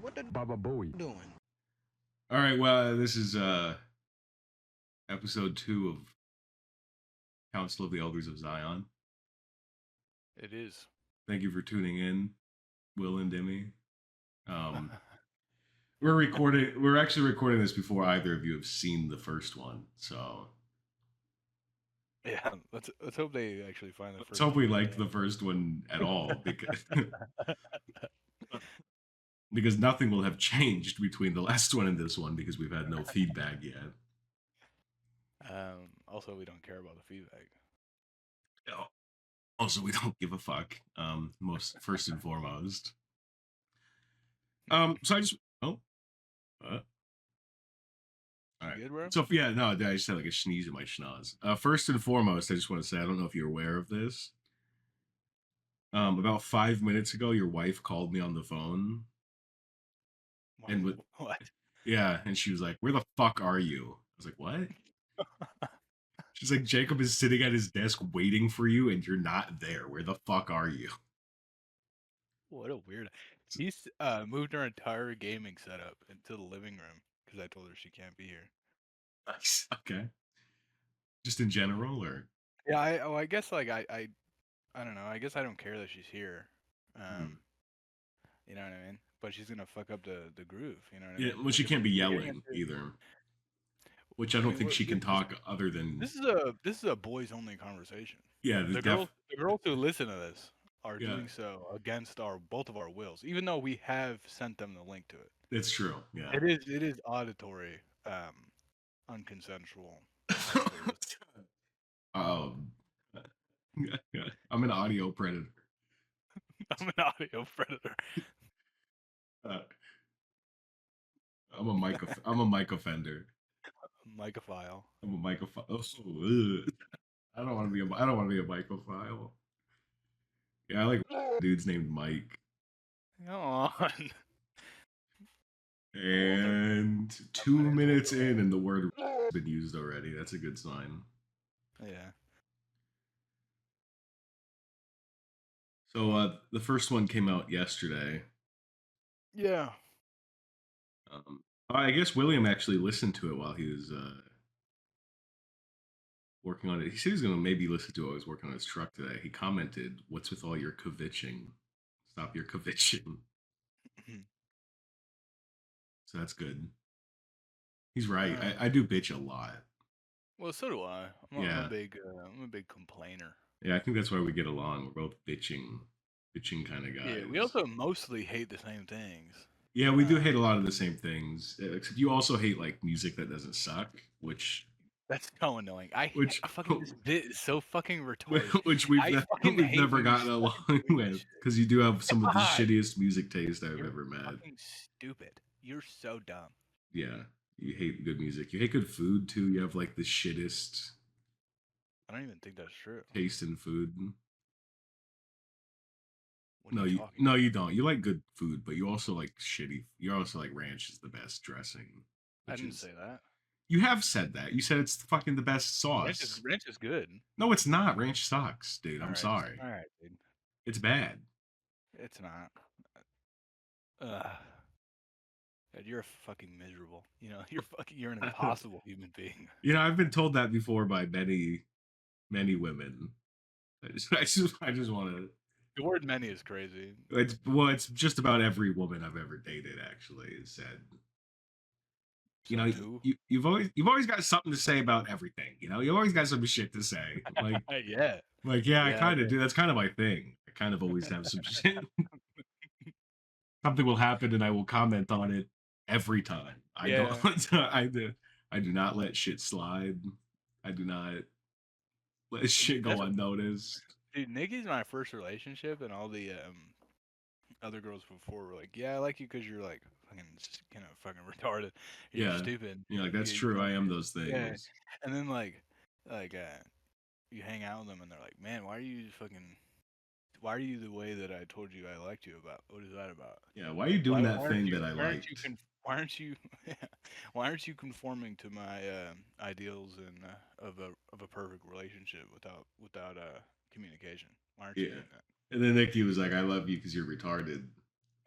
What the Baba Booey doing? All right, well, this is episode 2 of Council of the Elders of Zion. It is. Thank you for tuning in, Will and Demi. We're actually recording this before either of you have seen the first one, so Yeah, let's hope they actually find the let's first hope we one. liked the first one at all, because nothing will have changed between the last one and this one because we've had no feedback yet. Also, we don't care about the feedback. Also, we don't give a fuck. First and foremost. So I just all right. Good, bro? So yeah, no, I just had like a sneeze in my schnoz. First and foremost, I just want to say I don't know if you're aware of this. About 5 minutes ago, your wife called me on the phone. And what? Yeah, and she was like, "Where the fuck are you?" I was like, "What?" She's like, "Jacob is sitting at his desk waiting for you, and you're not there. Where the fuck are you?" What a weird. He's moved our entire gaming setup into the living room because I told her she can't be here. Nice. Okay. Just in general, or yeah, I guess like I don't know. I guess I don't care that she's here. You know what I mean? But she's gonna fuck up the groove. You know what I mean? Well, she can't be yelling either. Which I don't think she can talk other than this is a boys only conversation. Yeah, the girls who listen to this are doing so against both of our wills, even though we have sent them the link to it. It's true. Yeah. It is auditory, unconsensual. I'm an audio predator. I'm an audio predator. I'm a mic offender. Mycophile. I'm a mycophile. Oh, I don't want to be a mycophile. Yeah, I like dudes named Mike. Come on. And 2 minutes in, and the word has been used already. That's a good sign. Yeah. So the first one came out yesterday. Yeah. I guess William actually listened to it while he was working on it. He said he was going to maybe listen to it while he was working on his truck today. He commented, "What's with all your kvetching? Stop your kvetching." So that's good. He's right. I do bitch a lot. Well, so do I. I'm a big complainer. Yeah, I think that's why we get along. We're both bitching kind of guys. Yeah, we also mostly hate the same things. Yeah, we do hate a lot of the same things. Except you also hate like music that doesn't suck, which that's so annoying. I fucking this bit is so fucking retarded. Which we've never gotten along with because you do have some of the shittiest music taste I've ever met. Fucking stupid. You're so dumb. Yeah, you hate good music. You hate good food too. You have like the shittest. I don't even think that's true. Taste in food. No, you don't. You like good food, but you also like shitty. You also like ranch is the best dressing. I didn't say that. You have said that. You said it's fucking the best sauce. Ranch is good. No, it's not. Ranch sucks, dude. I'm sorry. All right, dude. It's bad. It's not. You're fucking miserable. You know, you're an impossible human being. You know, I've been told that before by many women. I just want to. The word "many" is crazy. It's just about every woman I've ever dated. Actually, is said. You know, you've always got something to say about everything. You know, you always got some shit to say. Like yeah, I kind of do. That's kind of my thing. I kind of always have some shit. Something will happen, and I will comment on it every time. I do not let shit slide. I do not let shit go unnoticed. Dude, Nikki's my first relationship, and all the other girls before were like, "Yeah, I like you because you're like fucking retarded. You're stupid." Yeah, like that's true. I am those things. Yeah. And then like you hang out with them, and they're like, "Man, why are you the way that I told you I liked you about? What is that about?" Yeah, why are you doing that thing that I liked? Why aren't you conforming to my ideals and of a perfect relationship without communication? Why aren't you doing that? And then Nikki was like, "I love you because you're retarded."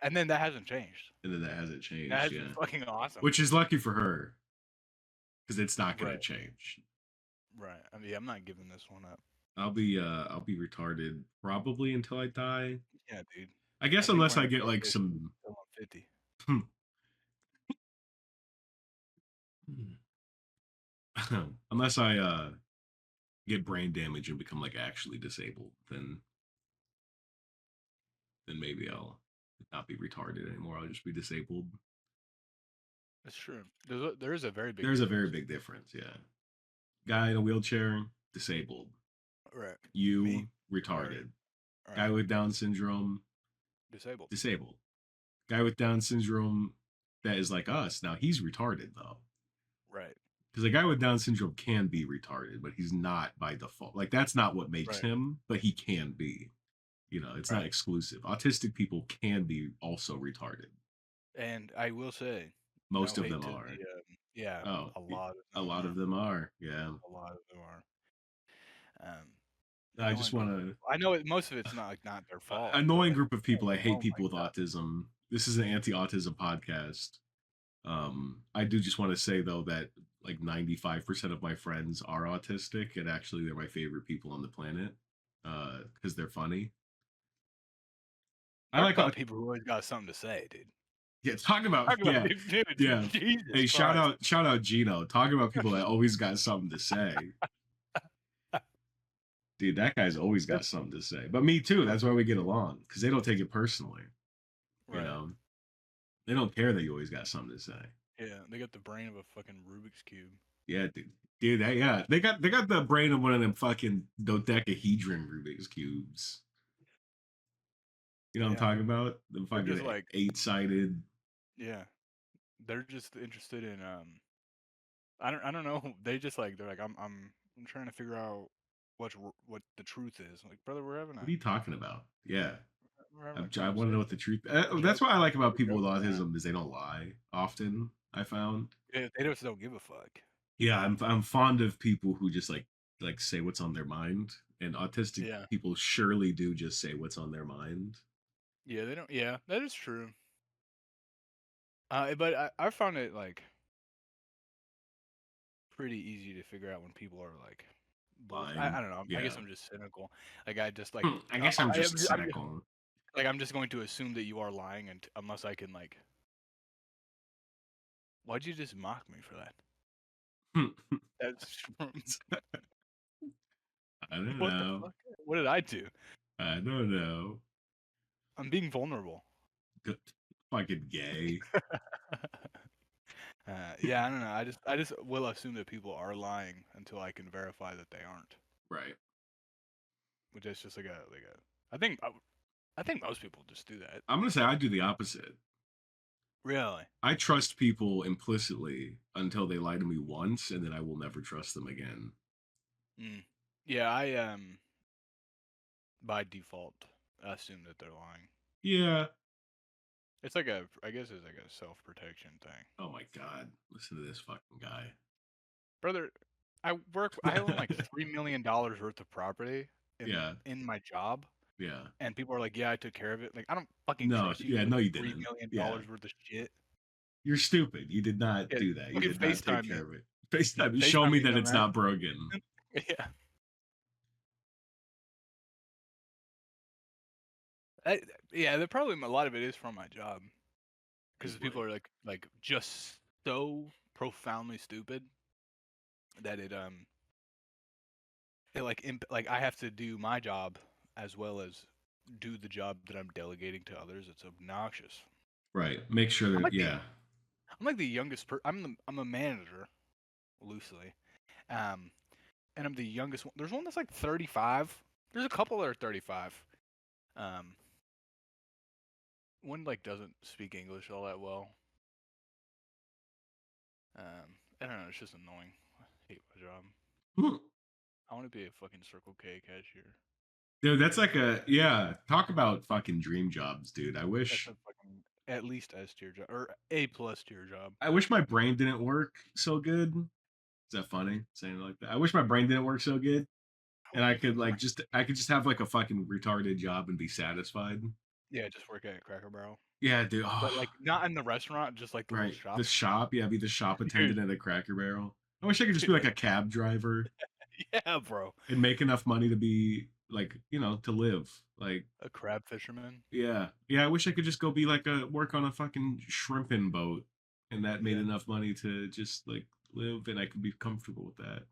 And then that hasn't changed. And then that hasn't changed. That has Yeah. been fucking awesome. Which is lucky for her. Because it's not gonna Right. change. Right. I mean, I'm not giving this one up. I'll be retarded probably until I die. Yeah, dude. I guess unless I get like some 50. unless I get brain damage and become like actually disabled, then maybe I'll not be retarded anymore. I'll just be disabled. That's true. There is a very big. There's a very big difference. Yeah, guy in a wheelchair, disabled. Right. You Me, retarded. right. Guy with Down syndrome, disabled. Disabled. Guy with Down syndrome that is like us. Now he's retarded though. Right. Because a guy with Down syndrome can be retarded, but he's not by default. Like that's not what makes him, but he can be. You know, it's not exclusive. Autistic people can be also retarded. And I will say, most of them are. Yeah. Oh, a lot. A lot of them are. Yeah. A lot of them are. I just want to. I know most of it's not their fault. Annoying group of people. I hate people with autism. This is an anti-autism podcast. I do just want to say though that like 95% of my friends are autistic, and actually they're my favorite people on the planet because they're funny. I like people who always got something to say, dude. Yeah, talking about yeah. Jesus hey, shout out Gino. Talking about people that always got something to say. Dude, that guy's always got something to say. But me too. That's why we get along, because they don't take it personally. You know, they don't care that you always got something to say. Yeah, they got the brain of a fucking Rubik's cube. Yeah, dude, they got the brain of one of them fucking dodecahedron Rubik's cubes. You know what I'm talking about? The fucking like 8-sided. Yeah, they're just interested in I don't know. They just like they're like I'm trying to figure out what the truth is. Like, brother, we're having. What are you talking about? Yeah. I want to know what the truth. That's that's what I like about people with autism is they don't lie often. I found. Yeah, they just don't give a fuck. Yeah, I'm fond of people who just like say what's on their mind, and autistic people surely do just say what's on their mind. Yeah, they don't. Yeah, that is true. But I found it like pretty easy to figure out when people are like. I don't know. I guess I'm just cynical. Like I just like. I guess I'm just cynical. I'm just going to assume that you are lying, and unless I can like. Why'd you just mock me for that? That's. I don't know. What did I do? I don't know. I'm being vulnerable. Good. Fucking gay. Yeah, I don't know. I just will assume that people are lying until I can verify that they aren't. Right. Which is just like a. I think most people just do that. I'm gonna say I do the opposite. Really? I trust people implicitly until they lie to me once, and then I will never trust them again. Yeah, I by default assume that they're lying. Yeah. It's like I guess it's like a self-protection thing. Oh my god! Listen to this fucking guy, brother. I own like $3 million worth of property. In my job. Yeah. And people are like, "Yeah, I took care of it." Like, I don't fucking trust you. Yeah, no, you didn't. $3 million worth of shit. You're stupid. You did not do that. You did not take care of it. FaceTime. Show me that it's not broken. Yeah. Yeah, probably a lot of it is from my job, because people are like just so profoundly stupid that it like I have to do my job as well as do the job that I'm delegating to others. It's obnoxious. Right. Make sure that I'm like the youngest I'm a manager, loosely, and I'm the youngest one. There's one that's like 35. There's a couple that are 35. One like doesn't speak English all that well. I don't know. It's just annoying. I hate my job. I want to be a fucking Circle K cashier. Dude, that's like talk about fucking dream jobs, dude. I wish at least S tier job or A+ tier job. I wish my brain didn't work so good. Is that funny saying it like that? I wish my brain didn't work so good, and I could just have like a fucking retarded job and be satisfied. Yeah, just work at Cracker Barrel. Yeah, dude. but, Oh, like, not in the restaurant, just, like, the little right. The shop. shop. Yeah, be the shop Dude, attendant at a Cracker Barrel. I wish I could just be like dude, a cab driver yeah, bro. and make enough money to be like, to live. Like, A crab fisherman. yeah. Yeah, I wish I could just go be like a work on a fucking shrimping boat and that made Yeah. enough money to just like live and I could be comfortable with that.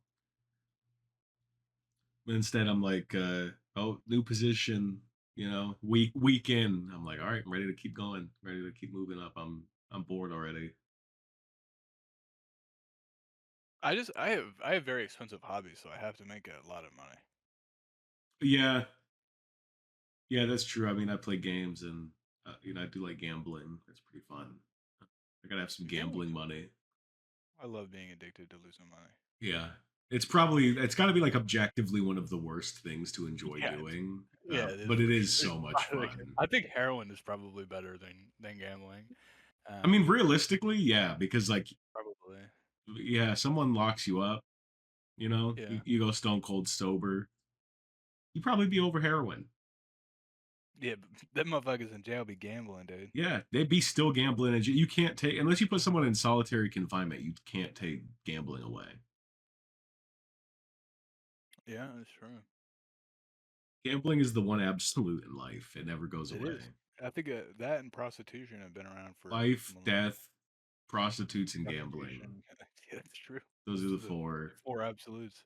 But instead I'm like, oh, new position, week in. I'm like, all right, I'm ready to keep going, ready to keep moving up. I'm bored already. I have very expensive hobbies, so I have to make a lot of money. Yeah, yeah, that's true. I mean, I play games and I do like gambling. That's pretty fun. I gotta have some Gambling's gambling fun. money. I love being addicted to losing money. Yeah, it's got to be like objectively one of the worst things to enjoy Yeah, doing, yeah, it is but it for is sure. so much fun. I think heroin is probably better than gambling. I mean, Um, realistically, yeah, because like, Probably. yeah, someone locks you up, Yeah. you go stone cold sober, you probably be over heroin. Yeah, but them motherfuckers in jail be gambling, dude. Yeah, they'd be still gambling, and you can't take unless you put someone in solitary confinement. You can't take gambling away. Yeah, that's true. Gambling is the one absolute in life; it never goes It away. is. I think that and prostitution have been around for Life, millennia. death, prostitutes, and gambling. Prostitution, yeah, that's true. Those are Those the are the four. four absolutes.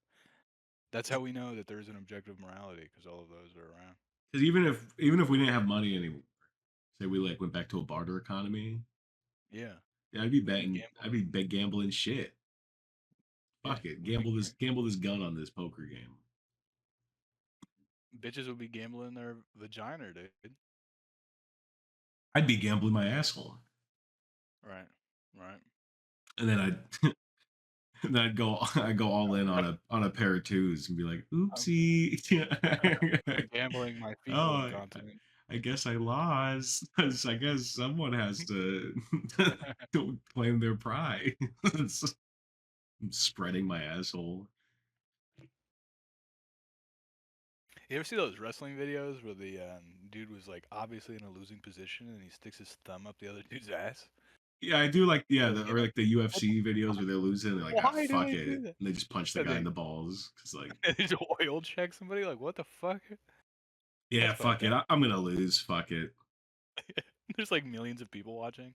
That's how we know that there is an objective morality because all of those are around. Because even if we didn't have money anymore, say we like went back to a barter economy, Yeah, yeah, I'd be we'd be betting, I'd gambling. be bet gambling shit. Yeah, Fuck it, we'd be gamble this gun on this poker game. bitches would be gambling their vagina, dude. I'd be gambling my asshole, Right, right. and then I'd go I go all in on a pair of twos and be like, I'm, oopsie. I'm gambling my oh, fecal incontinence. I guess I lost. I guess someone has to claim their pride. I'm spreading my asshole. You ever see those wrestling videos where the dude was like obviously in a losing position and he sticks his thumb up the other dude's ass? Yeah, I do like They're like, or like the what the UFC videos fuck? where they're losing. They're like, ah, Why do fuck they it, do that? and they just punch the And guy in they, the balls because like, and they just oil check somebody. Like, what the fuck? yeah, That's fuck fucked it, up. I'm gonna lose. Fuck it. There's like millions of people watching.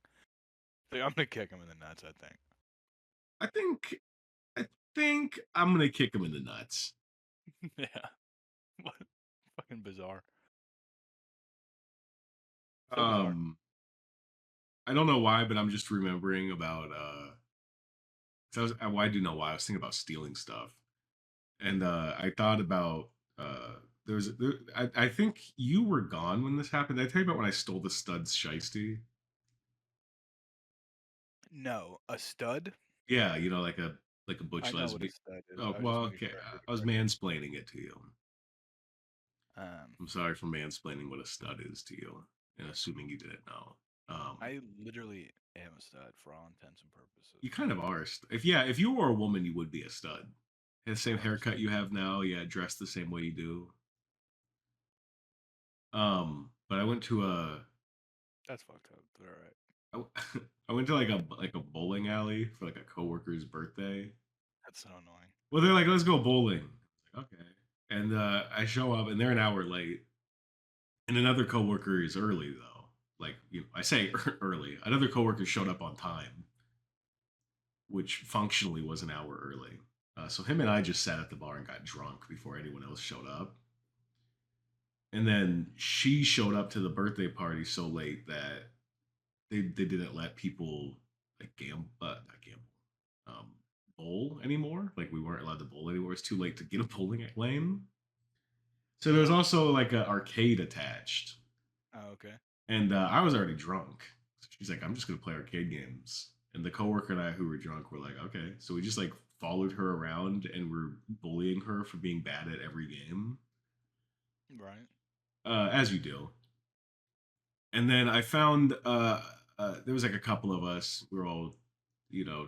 Like, I'm gonna kick him in the nuts. I think. I think I think I'm gonna kick him in the nuts. Yeah. What? Fucking bizarre. So bizarre. Um, I don't know why, but I'm just remembering about 'cause well, I do know why. I was thinking about stealing stuff, and I thought about I think you were gone when this happened. Did I tell you about when I stole the studs shiesty? No, a stud. Yeah, like a I butch know what a lesbian. stud is. Oh I was well, just making okay. sure I heard I you was correctly. mansplaining it to you. Um, I'm sorry for mansplaining what a stud is to you, and assuming you didn't know. I literally am a stud for all intents and purposes. You kind of are. If you were a woman, you would be a stud. The Of same course. haircut you have now, yeah, dressed the same way you do. But I went to That's fucked up. But all right. I went to like a bowling alley for like a coworker's birthday. That's so annoying. Well, they're like, let's go bowling. Like, okay. And I show up and they're an hour late. And another coworker is early though. Like I say early. Another coworker showed up on time, which functionally was an hour early. So him and I just sat at the bar and got drunk before anyone else showed up. And then she showed up to the birthday party so late that they didn't let people like not gamble, um, bowl anymore. Like we weren't allowed to bowl anymore. It's too late to get a bowling lane. So there was also like an arcade attached, Oh, okay. and I was already drunk. So she's like, "I'm just gonna play arcade games." And the coworker and I, who were drunk, were like, "Okay." So we just like followed her around and were bullying her for being bad at every game, Right. as you do. And then I found there was like a couple of us. We are all, you know,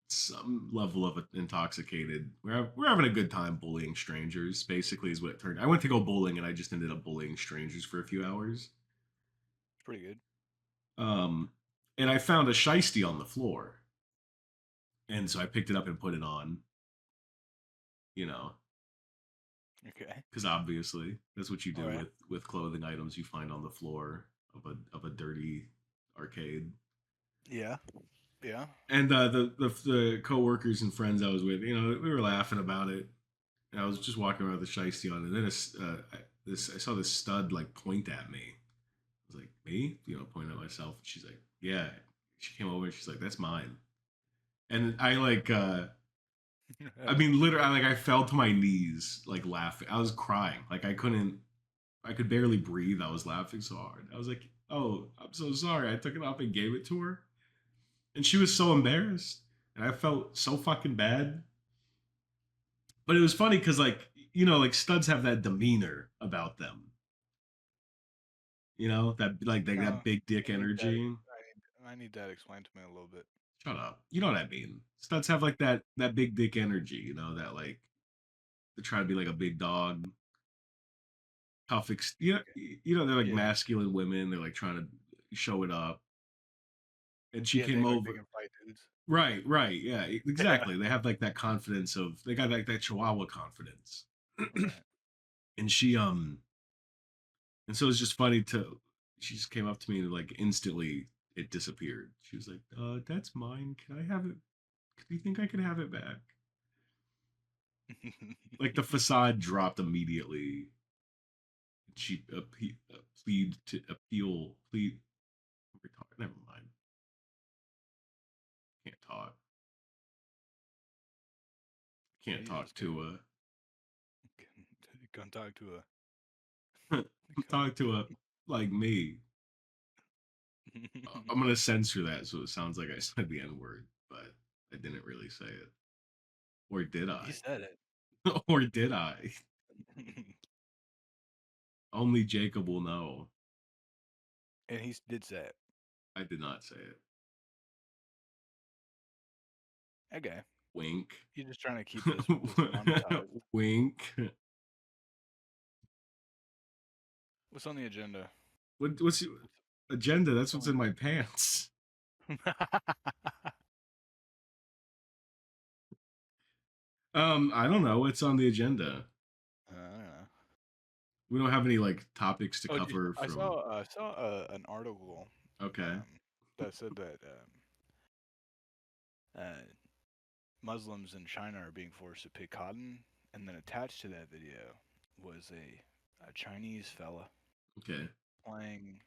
some level of intoxicated. We're having a good time bullying strangers. Basically, is what it turned. I went to go bowling and I just ended up bullying strangers for a few hours. It's pretty good. Um, and I found a shiesty on the floor, and so I picked it up and put it on. You know, Okay. because obviously that's what you All do right. with clothing items you find on the floor of a dirty arcade. Yeah. Yeah. And the coworkers and friends I was with, we were laughing about it. And I was just walking around with the shiesty on, and then I saw this stud like point at me. I was like, me? Pointing at myself. And she's like, yeah. She came over and she's like, that's mine. And I like, I mean, literally, I fell to my knees, like laughing. I was crying. Like I could barely breathe. I was laughing so hard. I was like, oh, I'm so sorry. I took it off and gave it to her. And she was so embarrassed. And I felt so fucking bad. But it was funny because, like, like studs have that demeanor about them. That like they No, that big dick I need that. energy. I need that explained to me a little bit. Shut up. You know what I mean. Studs have like that big dick energy. That like they try to be like a big dog, tough. Okay. They're like Yeah. masculine women. They're like trying to show it up. And she Yeah. They came act like they over. can fight dudes. Right, right, yeah, Yeah. exactly. They have like that confidence of they got like that Chihuahua confidence. Right. And and so it's just funny to she just came up to me and like instantly it disappeared. She was like, that's mine. Can I have it? Do you think I could have it back? Like the facade dropped immediately. She plead to appeal, plead. Never mind. Can't talk. Can't Jesus, talk dude. to Gonna talk to a talk to a like me. I'm gonna censor that so it sounds like I said the N word, but I didn't really say it. Or did You I? said it. Or did I? Only Jacob will know. And he did say it. I did not say it. Okay. Wink. You're just trying to keep this monetized. Wink. What's on the agenda? What's your agenda? That's What's what's on? in my pants. I don't know. What's on the agenda? I don't know. We don't have any like topics to Oh, cover from. I saw an article Okay. that said that uh, Muslims in China are being forced to pick cotton, and then attached to that video was a Chinese fella Okay. playing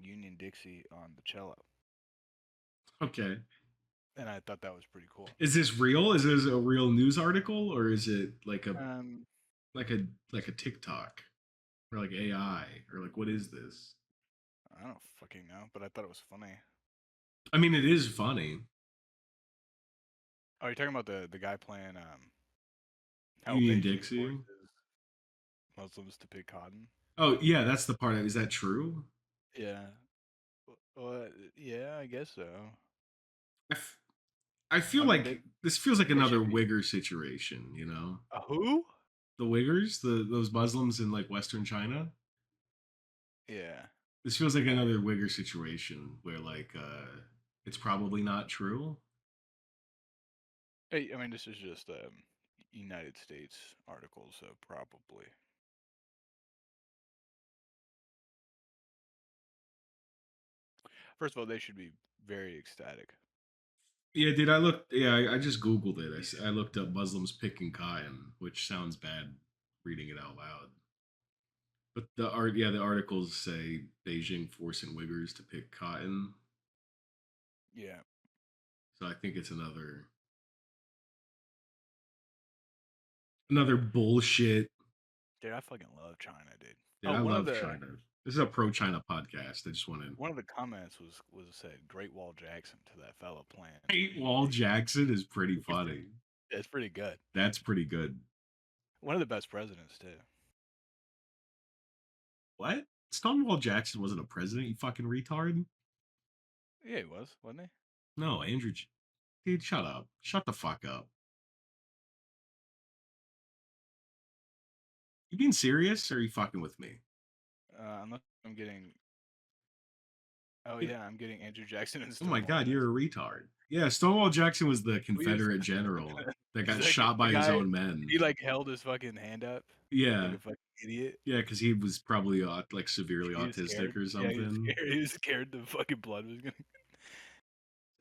Union Dixie on the cello, Okay. and I thought that was pretty cool. Is this real? Is this a real news article or is it Um, like a like a TikTok or like AI or like what is this? I don't fucking know, but I thought it was funny. I mean, it is funny. Oh, you're talking about the guy playing how Union Beijing Dixie. forces Muslims to pick cotton? Oh yeah, that's the part. Is that true? Yeah. Well, yeah, I guess so. I, f- I feel I mean, like this feels like they another should be. Wigger situation. Who? The Wiggers, those Muslims in like Western China. Yeah. This feels like I, another Wigger situation where like it's probably not true. I mean, this is just United States article, so probably. First of all, they should be very ecstatic. Yeah, dude. I looked. Yeah, I just googled it. I looked up Muslims picking cotton, which sounds bad reading it out loud. But the articles say Beijing forcing Uyghurs to pick cotton. Yeah. So I think it's another bullshit. Dude, I fucking love China, dude. Dude, Oh, I love China. This is a pro China podcast. I just want to. one of the comments was said Great Wall Jackson to that fellow playing Great Union Wall Dixie. Jackson is pretty funny. It's pretty good. That's pretty good. One of the best presidents too. What? Stonewall Jackson wasn't a president, you fucking retard? Yeah, he was, wasn't he? No, Dude, shut up. Shut the fuck up. You being serious or are you fucking with me? Unless I'm getting Oh It- yeah, I'm getting Andrew Jackson and oh my Stonewall god, you're Jackson. a retard. Yeah, Stonewall Jackson was the Who is Confederate general that is got that shot the by his guy? own men. He like held his fucking hand up like Yeah, a fucking idiot. yeah, because he was probably like severely He was autistic scared. or Yeah, he was something. scared. He was scared the fucking blood was gonna.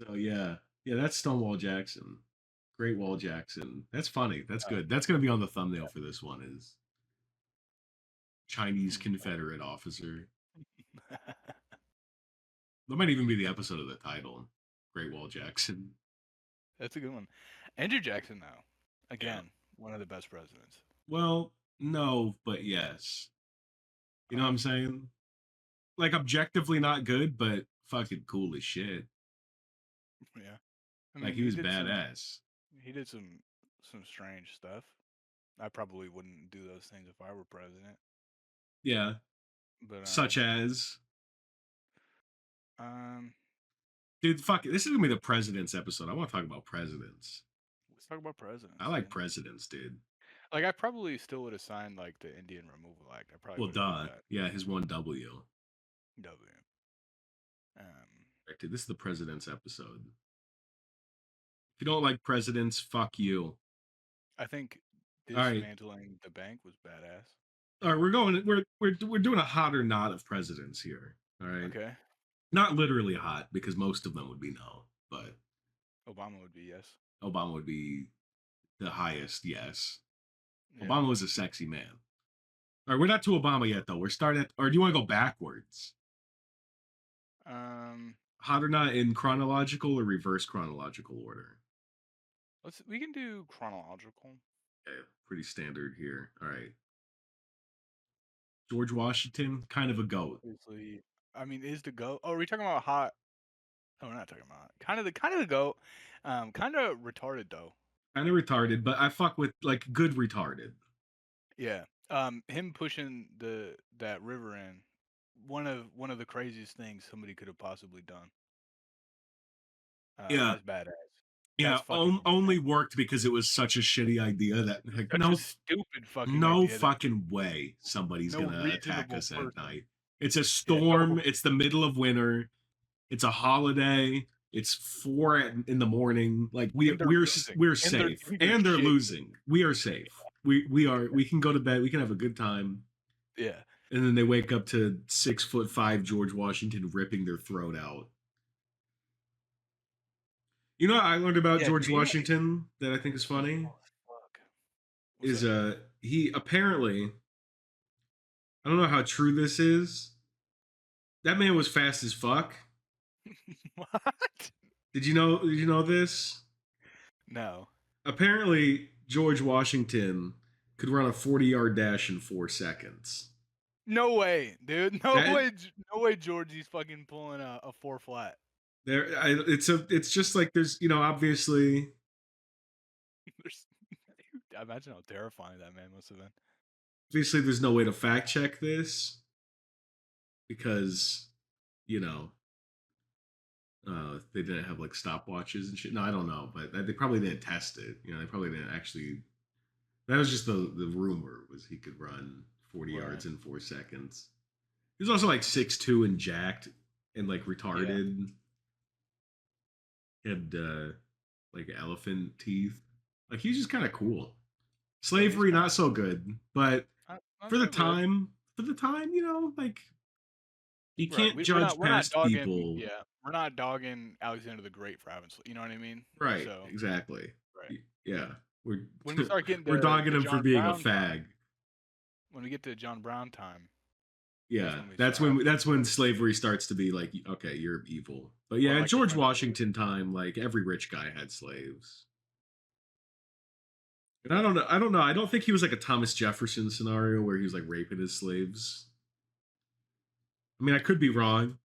So yeah, yeah, that's Stonewall Jackson. Great Wall Jackson. That's funny. That's Oh, good. That's gonna be on the thumbnail for this one. Is Chinese hmm. Confederate officer. That might even be the episode of the title. Great Wall Jackson. That's a good one. Andrew Jackson, though, Yeah. again, one of the best presidents. Well, no, but yes. You know what I'm Um, saying? Like objectively not good, but fucking cool as shit. yeah. I Like mean, he was badass. he did some strange stuff. I probably wouldn't do those things if I were president. Yeah. But Such as um, dude, fuck it. This is gonna be the president's episode. I want to talk about presidents. let's talk about presidents, I like dude. presidents, dude. Like, I probably still would have signed like the Indian Removal Act. I probably Well, would have did duh. that. Yeah, his one W. W. Um, Right, dude, this is the president's episode. If you don't like presidents, fuck you. I think All right. dismantling the bank was badass. All right, we're going. We're doing a hot or not of presidents here. All right, Okay, not literally hot because most of them would be no, but Obama would be yes. Obama would be the highest yes. Yeah. Obama was a sexy man. All right, we're not to Obama yet though. We're starting at, or do you want to go backwards? Um, Hot or not in chronological or reverse chronological order? we can do chronological. Okay, pretty standard here. All right, George Washington, kind of a goat. Obviously, I mean, is the goat? Oh, are we talking about hot? Oh, we're not talking about kind of the goat. Kind of retarded though. Kind of retarded, but I fuck with like good retarded. Yeah. Him pushing that river in, one of the craziest things somebody could have possibly done. Yeah, That's badass. yeah. That's fucking Only insane. worked because it was such a shitty idea that like Such a no, stupid fucking no idea that fucking way somebody's no gonna attack reasonable us at person. night. It's a Yeah, storm. no. It's the middle of winter. It's a holiday. It's in the morning. Like And they're losing. we're And they're safe, getting their and they're shit. losing. We are safe. We are. We can go to bed. We can have a good time. Yeah. And then they wake up to 6'5" George Washington ripping their throat out. You know what I learned about Yeah, George dude, Washington that I think is funny oh, fuck. What's is that? he apparently, I don't know how true this is. That man was fast as fuck. What? Did you know this? No. Apparently George Washington could run a 40-yard dash in 4 seconds. No way, dude. No That way. No way. Georgie's fucking pulling a four flat. it's just like there's, obviously Dude, I imagine how terrifying that man must have been. there's no way to fact check this because, you know, they didn't have like stopwatches and shit. No, I don't know, but they probably didn't test it. They probably didn't actually. That was just the rumor was he could run 40 Right. yards in 4 seconds. He was also like 6'2" and jacked and like Yeah. retarded. He had like elephant teeth. Like he's just kind of cool. Slavery not so good, but Not for the so good. time, like you Right. can't judge We're not past dogging. people. Yeah. We're not dogging Alexander the Great for having. You know what I mean? Right, So. exactly. Right. Yeah, we're When we start getting we're to dogging the him for John being a Brown time, fag. when we get to John Brown time, Yeah, we that's start when having- that's when slavery starts to be like, okay, you're evil. But yeah, Or at like the George French Washington time, like every rich guy had slaves. And I don't know. I don't think he was like a Thomas Jefferson scenario where he was like raping his slaves. I mean, I could be wrong.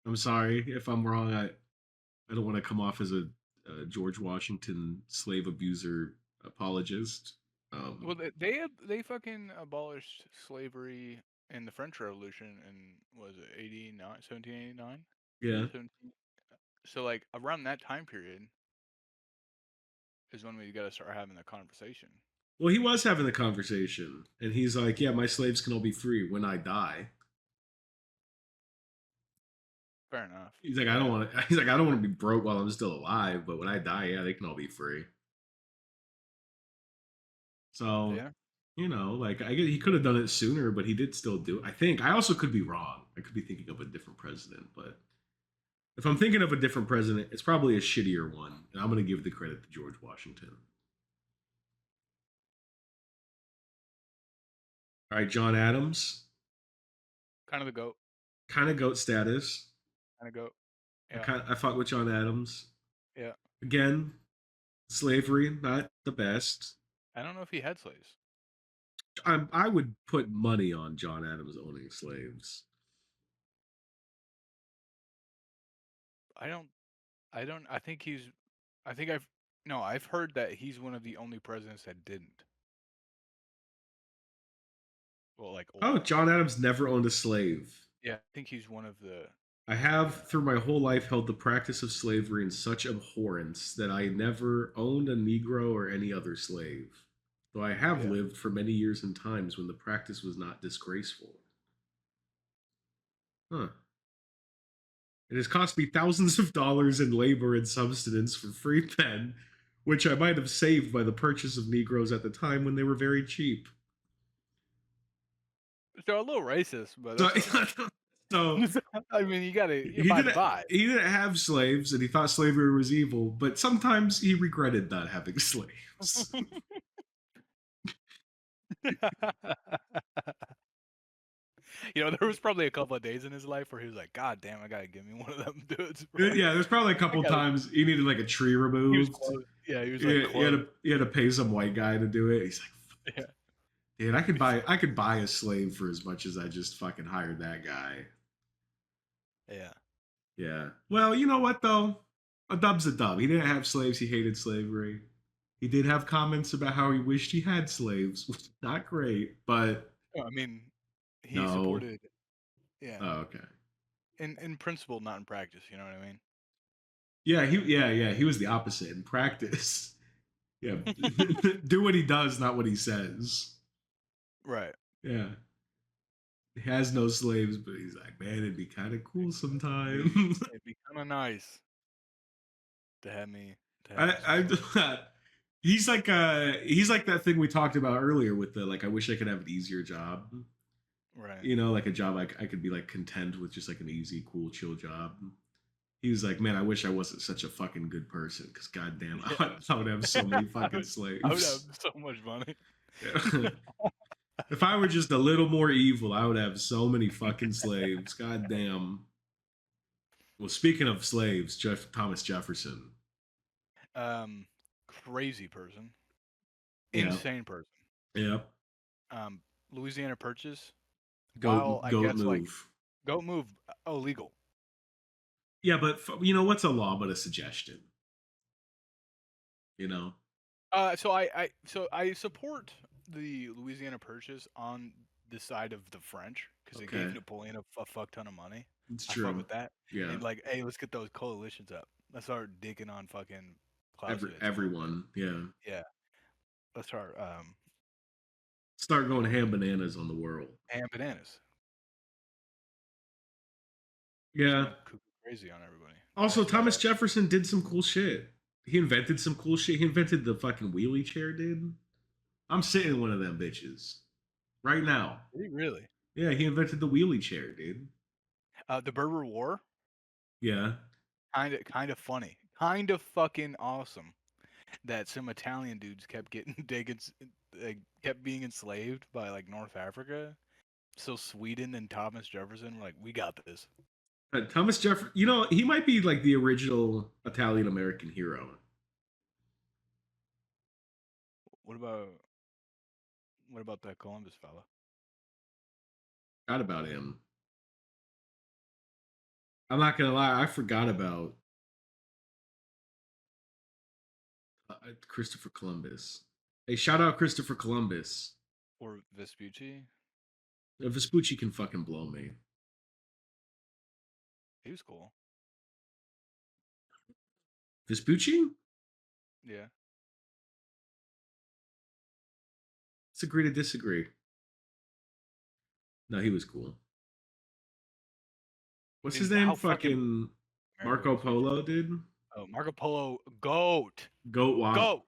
I'm sorry if I'm wrong. I don't want to come off as a George Washington slave abuser apologist. Well, they fucking abolished slavery in the French Revolution in was it 1789? Yeah. 17. So like around that time period is when we got to start having the conversation. Well, he was having the conversation, and he's like, "Yeah, my slaves can all be free when I die." Fair enough. He's like, I don't Yeah. want to. He's like, I don't want to be broke while I'm still alive, but when I die, yeah, they can all be free. So, Yeah. like I get he could have done it sooner, but he did still do it. I think I also could be wrong. I could be thinking of a different president, but if I'm thinking of a different president, it's probably a shittier one, and I'm going to give the credit to George Washington. All right, John Adams, Kind of the goat. kind of goat status. Kind of goat. I Yeah. kind I fought with John Adams Yeah. again. Slavery, not the best. I don't know if he had slaves. I would put money on John Adams owning slaves. I don't. I don't. I think he's. I think I've. No, I've heard that he's one of the only presidents that didn't. Well, like Oh, old. John Adams never owned a slave. Yeah, I think he's one of the. I have Yeah. through my whole life held the practice of slavery in such abhorrence that I never owned a Negro or any other slave, though I have Yeah. lived for many years and times when the practice was not disgraceful. Huh. It has cost me thousands of dollars in labor and subsistence for free pen, which I might have saved by the purchase of Negroes at the time when they were very cheap. So a little racist, but So, that's okay. so I mean, you he buy the didn't buy. he didn't have slaves, and he thought slavery was evil. But sometimes he regretted not having slaves. There was probably a couple of days in his life where he was like, "God damn, I gotta give me one of them dudes, bro." Yeah, there's probably a I couple gotta. times he needed like a tree He was removed. close. Yeah, he was like Yeah, close. he had to pay some white guy to do it. He's like, Yeah. dude, I could buy a slave for as much as I just fucking hired that guy. Yeah. Yeah. Well, you know what though? A dub's a dub. He didn't have slaves. He hated slavery. He did have comments about how he wished he had slaves, which is not great, but I mean, he no. supported. Yeah. Oh, okay. In principle, not in practice. You know what I mean? Yeah, he was the opposite in practice. Yeah. Do what he does, not what he says. Right. Yeah. He has no slaves, but he's like, man, it'd be kind of cool It'd be, sometimes. it'd be kind of nice to have me some I slaves. he's like that thing we talked about earlier with the like I wish I could have an easier job. Right. Like a job I could be like content with just like an easy, cool, chill job. He was like, man, I wish I wasn't such a fucking good person because goddamn, Yeah. I would have so many I fucking would. I would have slaves. so much money. If I were just a little more evil, I would have so many fucking slaves. Goddamn. Well, speaking of slaves, Thomas Jefferson. Crazy person. Yeah, Insane person. yeah. Um, Louisiana Purchase. Goat, While I goat guess like move. goat move illegal. Yeah, but what's a law but a suggestion? You know. So I support the Louisiana Purchase on the side of the French because it gave Okay, Napoleon a fuck ton of money. it's I fuck true. with that. Yeah, And like, hey, let's get those coalitions up. Let's start digging on fucking Clausewitz a little bit. everyone. Yeah, Yeah, let's start start going ham bananas on the world. ham bananas. Just Yeah. going cuckoo crazy on everybody. Also, Thomas Hashtag. Jefferson did some cool shit. He invented some cool shit. He invented the fucking wheelie chair, dude. I'm sitting in one of them bitches right now. Did he really? Yeah, he invented the wheelie chair, dude. The Berber War. Yeah. Kind of funny. Kind of fucking awesome. That some Italian dudes kept getting kept being enslaved by like North Africa. So Sweden and Thomas Jefferson were like, we got this. Thomas Jefferson, he might be like the original Italian American hero. What about that Columbus fella? Forgot about him. I'm not gonna lie, I forgot about Christopher Columbus. Hey, shout out Christopher Columbus. Or Vespucci? Vespucci can fucking blow me. He was cool. Vespucci? Yeah. Let's agree to disagree. No, he was cool. What's his Dude, name? how fucking Fucking America Marco was such Polo, dude. a Marco Polo goat. Goat Wop. Goat.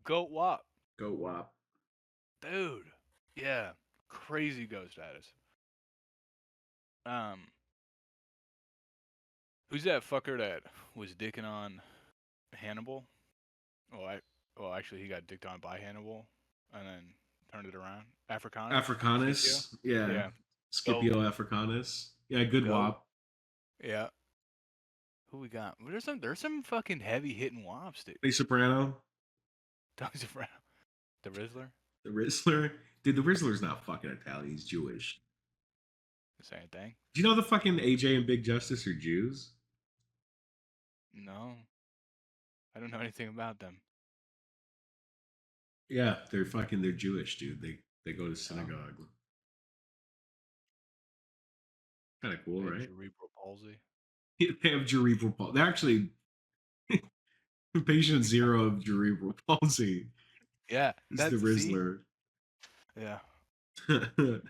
Goat wop. Goat Wop. Dude. Yeah. Crazy goat status. Um who's that fucker that was dicking on Hannibal? Actually he got dicked on by Hannibal and then turned it around. Africanus? Scipio? Africanus. Yeah. Yeah. Goat. Scipio Africanus. Yeah, good Goat. Wop. Yeah. Who we got? There's some fucking heavy hitting wops, dude. Tony Soprano. Tony Soprano. The Rizzler? The Rizzler. Dude, the Rizzler's not fucking Italian. He's Jewish. The same thing? Do you know the fucking AJ and Big Justice are Jews? No. I don't know anything about them. Yeah, they're Jewish, dude. They go to synagogue. Kind of cool, They have right? cerebral palsy. They have cerebral palsy. They're actually patient zero of cerebral palsy. Yeah, It's the that's see. Rizzler. Yeah. There's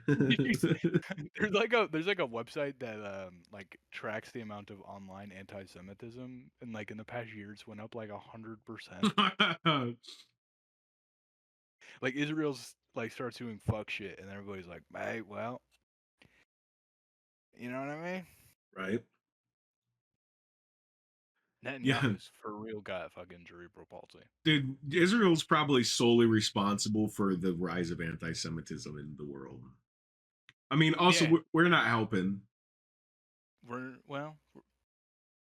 like a website that like tracks the amount of online anti-Semitism, and like in the past year it's went up like 100%. Like Israel's like starts doing fuck shit, and everybody's like, hey, well, you know what I mean? Right? Yeah. Netanyahu's for real got fucking cerebral palsy. Dude, Israel's probably solely responsible for the rise of anti Semitism in the world. I mean, also, Yeah. we're not helping.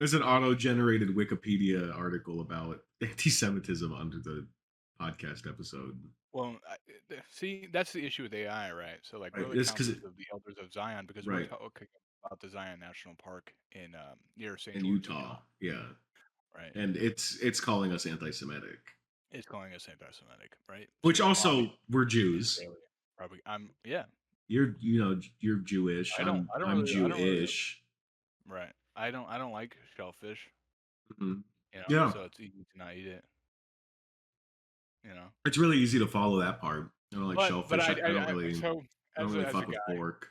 There's an auto generated Wikipedia article about anti Semitism under the podcast episode. Well, see, that's the issue with AI, right? So, like, Right. we're the It's because counselors of the elders of Zion because we're right. talking about the Zion National Park in near St. In Louis, Utah. Yeah. right? And it's calling us anti Semitic. It's calling us anti-Semitic, right? Which So also, obviously we're it's Jews. Israeli. Probably, yeah. You're Jewish. I don't I'm really, Jewish. right. I don't like shellfish, Mhm. you know, Yeah. so it's easy to not eat it, you know. It's really easy to follow that part. I don't like But shellfish. I don't I really so I don't as really a fuck with pork.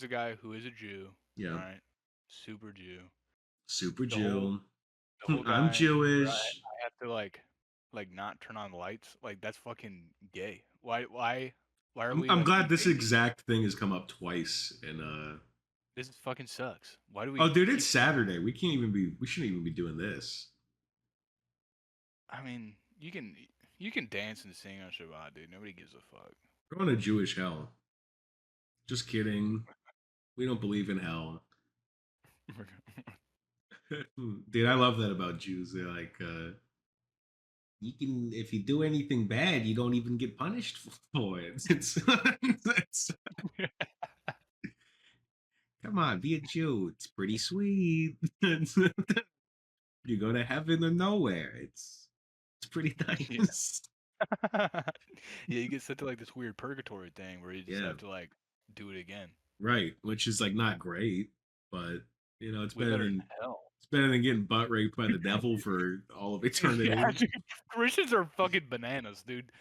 guy who is a Jew, Yeah. right? Super Jew. Super The whole Jew. the whole I'm guy where Jewish. I have to like not turn on the lights, like that's fucking gay. Why are we I'm like glad this invading? exact thing has come up twice in This fucking sucks. Why do we Oh dude, it's keep Saturday. We shouldn't even be doing this. I mean, you can dance and sing on Shabbat, dude. Nobody gives a fuck. We're going to Jewish hell. Just kidding. We don't believe in hell. Dude, I love that about Jews. They're like, you can, if you do anything bad, you don't even get punished for it. It's come on, be a Jew. It's pretty sweet. You go to heaven or nowhere. It's pretty Yeah. nice. Yeah, you get sent to like this weird purgatory thing where you just Yeah, have to like do it again. right. Which is like not great, but you know, Way better than hell. it's better than getting butt raped by the devil for all of eternity. Yeah, dude, Christians are fucking bananas, dude.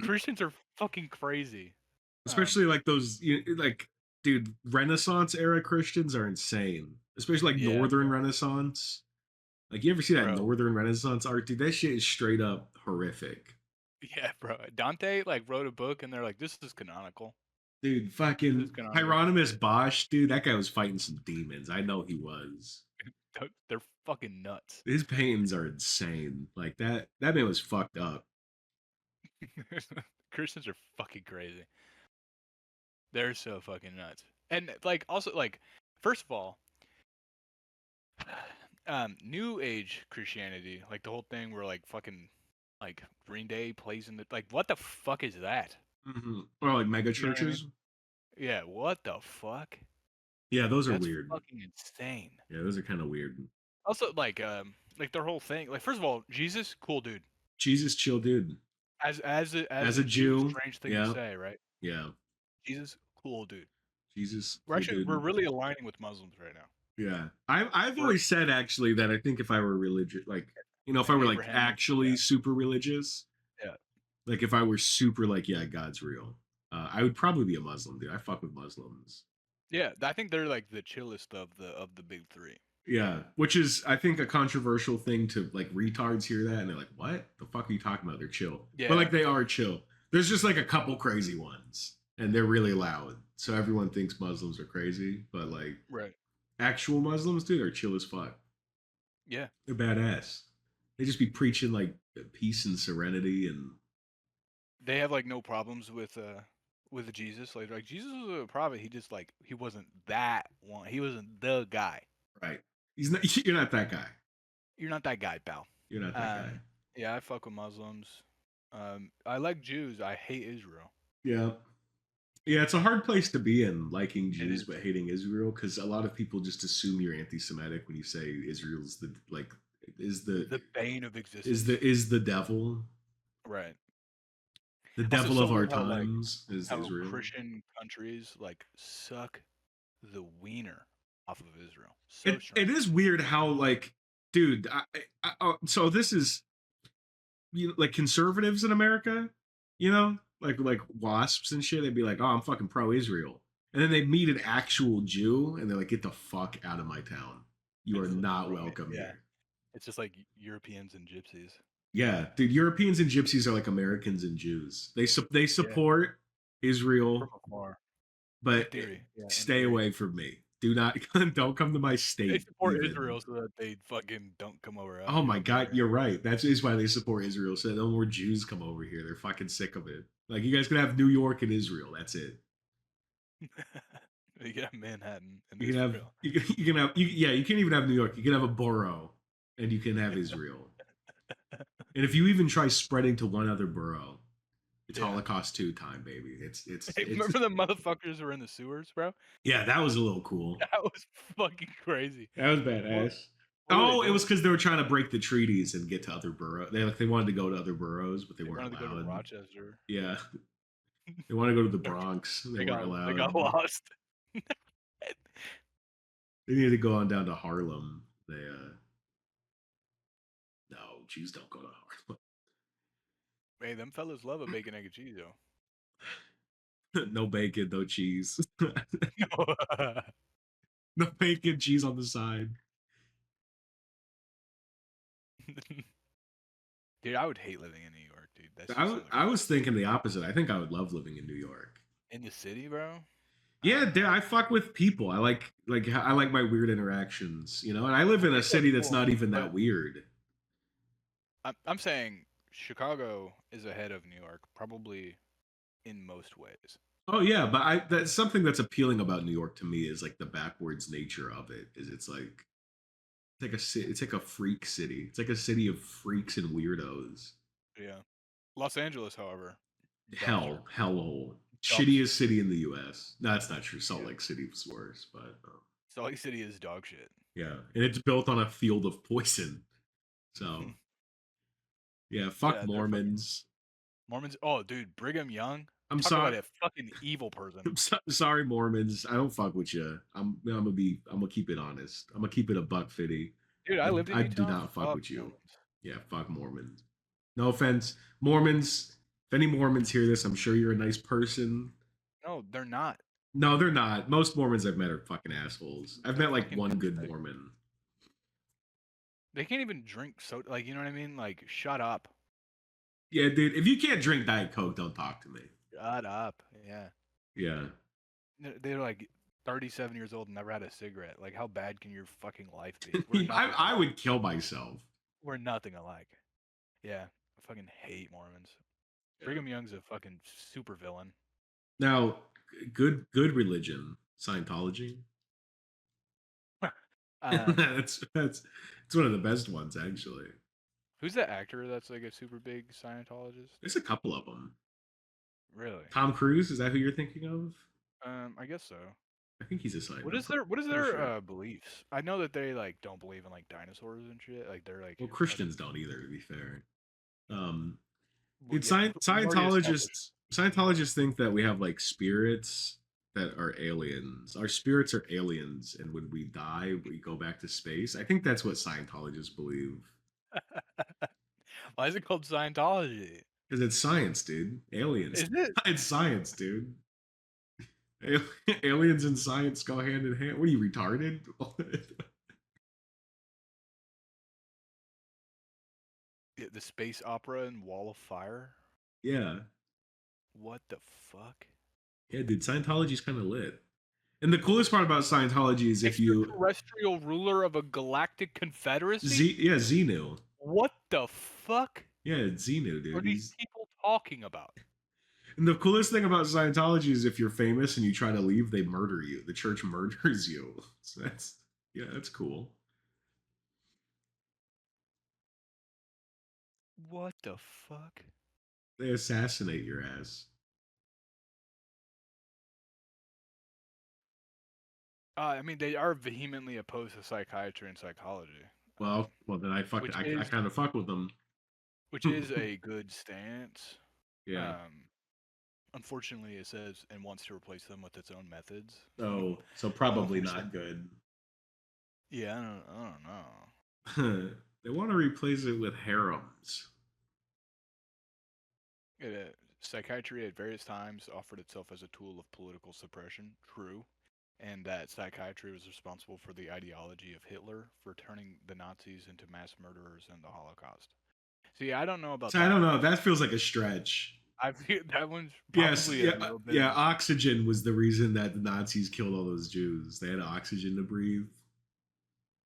Christians are fucking crazy. Especially like those, like, dude, Renaissance era Christians are insane. Especially like Yeah, Northern Renaissance. Like, you ever see that bro. Northern Renaissance art, dude? That shit is straight up horrific. Yeah, bro. Dante like wrote a book and they're like, this is canonical. Dude, This fucking is canonical. Hieronymus Bosch, dude, that guy was fighting some demons. I know he was. They're fucking nuts. His paintings are insane. Like that man was fucked up. Christians are fucking crazy. They're so fucking nuts. And like also like first of all, New Age Christianity, like the whole thing where like fucking like Green Day plays in the like what the fuck is that? Mm-hmm. Or like mega You know what I mean? churches. Yeah, what the fuck? Yeah, those are That's weird. fucking insane. Yeah, those are kind of weird. Also like their whole thing, like first of all, Jesus, cool dude. Jesus, chill dude. As As a Jew, Jew, strange thing yeah, to say, right? yeah. Jesus, cool dude. Jesus, We're cool dude. really aligning with Muslims right now. Yeah, I've always said actually that I think if I were religious, like, if I were like Abraham, actually yeah. super religious, Yeah. like if I were super like, yeah, God's real, I would probably be a Muslim, dude. I fuck with Muslims. Yeah, I think they're like the chillest of the big three. Yeah, which is I think a controversial thing to like retards hear that and they're like, "What the fuck are you talking about? They're chill." But Yeah, like they are chill. There's just like a couple crazy ones and they're really loud. So everyone thinks Muslims are crazy, but like right. actual Muslims, dude, are chill as fuck. Yeah, They're badass. They just be preaching like peace and serenity and they have like no problems with Jesus. Like Jesus was a prophet. He just like he wasn't that one. He wasn't the guy. right. He's not you're not that guy. You're not that guy, pal. You're not that guy. Um, yeah, I fuck with Muslims. I like Jews. I hate Israel. Yeah. Yeah, it's a hard place to be in, liking It Jews is but hating Israel, because a lot of people just assume you're anti-Semitic when you say Israel's the like is the the bane of is existence. the is the devil, Right. the Also, devil so of our weird how like times is how Israel. Christian countries like suck the wiener off of Israel. So It strange. is weird how like, dude. So this is like conservatives in America, like wasps and shit. They'd be like, "Oh, I'm fucking pro-Israel," and then they meet an actual Jew, and they're like, "Get the fuck out of my town. You are It's not right. welcome Yeah. here." It's just like Europeans and gypsies. Yeah, dude, Europeans and gypsies are like Americans and Jews. They Yeah. support From Israel, afar. In but theory. Yeah, in stay theory. away from me. Do not don't come to my They state support even. Israel so that they fucking don't Oh my come god, over you're right. That is why they support Israel. So no more Jews come over here. They're fucking sick of it. Like you guys can have New York and Israel. That's it. here. You got Manhattan and You can have Israel. you can have yeah. You can't even have New York. You can have a borough, and you can have Israel. And if you even try spreading to one other borough, it's Yeah. Holocaust 2 time, baby. It's Hey, it's remember the motherfuckers who were in the sewers, bro? yeah. That was a little cool. That was fucking crazy. That was What badass. what were they Oh, it was doing? because they were trying to break the treaties and get to other boroughs. They wanted to go to other boroughs, but they They weren't wanted to go to allowed. Rochester. Yeah, they want to go to the Bronx. They weren't They got allowed. lost. They needed to go on down to Harlem. No, Jews don't go to Harlem. Hey, them fellas love a bacon, egg, and cheese, though. No bacon, no cheese. No. No bacon, cheese on the side. Dude, I would hate living in New York, dude. That I, shit w- sounds like I was thinking the opposite. I think I would love living in New York. in the city, bro. I Yeah, don't dude, know. I fuck with people. I like my weird interactions, and I live in a Cities are city that's cool, not even but that weird. I'm saying Chicago is ahead of New York, probably in most ways. Oh yeah, but I that's something that's appealing about New York to me is like the backwards nature of it. Is it's like a freak city. It's like a city of freaks and weirdos. Yeah. Los Angeles, however, dumpster, Hellhole. Shittiest dumpster. city in the U.S. No, that's not true. Salt Yeah. Lake City was worse, but Salt Lake City is dog shit. yeah, and it's built on a field of poison. So yeah, fuck Yeah, they're fucking Mormons. Mormons. Oh, dude, Brigham Young. I'm Talk about sorry. a fucking evil person. Sorry, Mormons. I don't fuck with you. I'm gonna keep it honest. I'm gonna keep it a buck fifty. Dude, I lived in I do Utah. not fuck Fuck with you. Mormons. Yeah, fuck Mormons. No offense, Mormons. If any Mormons hear this, I'm sure you're a nice person. No, they're not. No, they're not. Most Mormons I've met are fucking assholes. I've They're met like fucking one good douchebags. Mormon. They can't even drink soda. Like, you know what I mean? Like, shut up. Yeah, dude. If you can't drink Diet Coke, don't talk to me. Shut up. Yeah. Yeah. They're like 37 years old and never had a cigarette. Like, how bad can your fucking life be? We're nothing I alike. would kill myself. We're nothing alike. Yeah. I fucking hate Mormons. Yeah. Brigham Young's a fucking super villain. Now, good religion, Scientology. Um, That's it's one of the best ones actually. who's that actor that's like a super big Scientologist? There's a couple of them. Really? Tom Cruise, is that who you're thinking of? I guess so. I think he's a sign. What is Pretty their sure. beliefs? I know that they like don't believe in like dinosaurs and shit. Like they're like Well, fucking Christians don't either, to be fair. Um, well, Dude, yeah, we've already established. Scientologists think that we have like spirits that are aliens. Our spirits are aliens, and when we die, we go back to space. I think that's what Scientologists believe. Why is it called Scientology? Because it's science, dude. Aliens. Is it? It's science, dude. Aliens and science go hand in hand. What are you retarded? The space opera and Wall of Fire. Yeah, What the fuck? yeah, dude. Scientology's kind of lit. And the coolest part about Scientology is if you Extraterrestrial ruler of a galactic confederacy? Xenu. What the fuck Yeah, it's Xenu, are dude. these He's people talking about? and the coolest thing about Scientology is if you're famous and you try to leave, they murder you. The church murders you. So that's yeah, that's cool. What the fuck? They assassinate your ass. I mean, they are vehemently opposed to psychiatry and psychology, Well, then which I is kind of fuck with them. a good stance. Yeah. Um, Unfortunately, it says and wants to replace them with its own methods. Oh, so Uh, probably which, not good. yeah, I don't know. They want to replace it with harems. Psychiatry at various times offered itself as a tool of political suppression. True. And that psychiatry was responsible for the ideology of Hitler for turning the Nazis into mass murderers and the Holocaust. See, I don't know about So I don't that. know. That feels like a stretch. I feel that one's Yes, probably a yeah, little bit. yeah. Oxygen was the reason that the Nazis killed all those Jews. They had oxygen to breathe.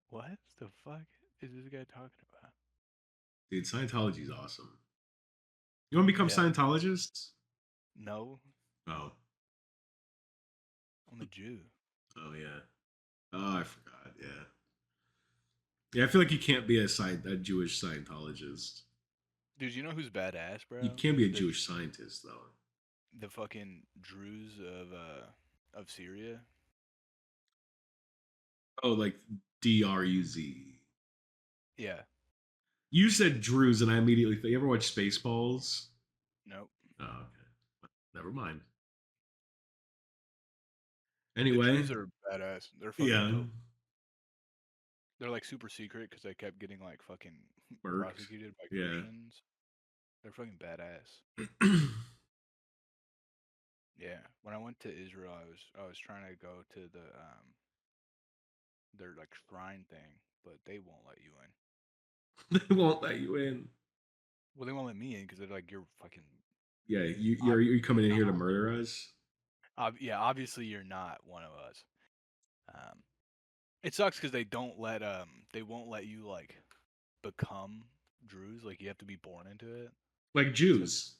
What the fuck is this guy talking about? Dude, Scientology's awesome. You want to become Yeah. Scientologists? No, Oh, I'm a Jew. oh yeah. Oh, I forgot. Yeah, yeah. I feel like you can't be a Jewish Scientologist. Dude, you know who's badass, bro? You can't be a Jewish scientist though. The fucking Druze of Syria. Oh, like Druz. Yeah. You said Druze, and I immediately thought. You ever watch Spaceballs? Nope. Oh, okay. Never mind. The Anyway, Druze are badass. They're fucking yeah, dope. They're like super secret because they kept getting like fucking worked. prosecuted by Yeah. Christians. They're fucking badass. Yeah. When I went to Israel, I was trying to go to their like shrine thing, but they won't let you in. They won't let you in. Well, they won't let me in because they're like you're fucking. Yeah, you coming in here to murder us? Yeah, obviously you're not one of us. Um, it sucks because they won't let you like become Druze. Like you have to be born into it. Like So Jews.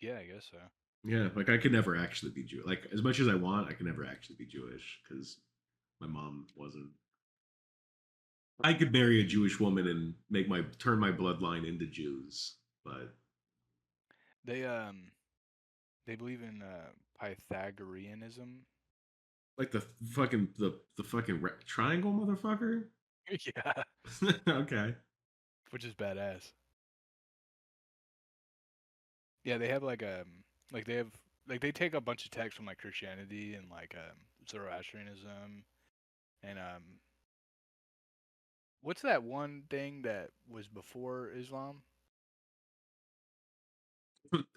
yeah, I guess so. Yeah, like I could never actually be Jewish. Like as much as I want, I could never actually be Jewish because my mom wasn't. I could marry a Jewish woman and make my turn my bloodline into Jews, but They um they believe in Pythagoreanism. like the fucking triangle motherfucker. Yeah, Okay. which is badass. Yeah, they have like they have like they take a bunch of texts from like Christianity and like Zoroastrianism and what's that one thing that was before Islam?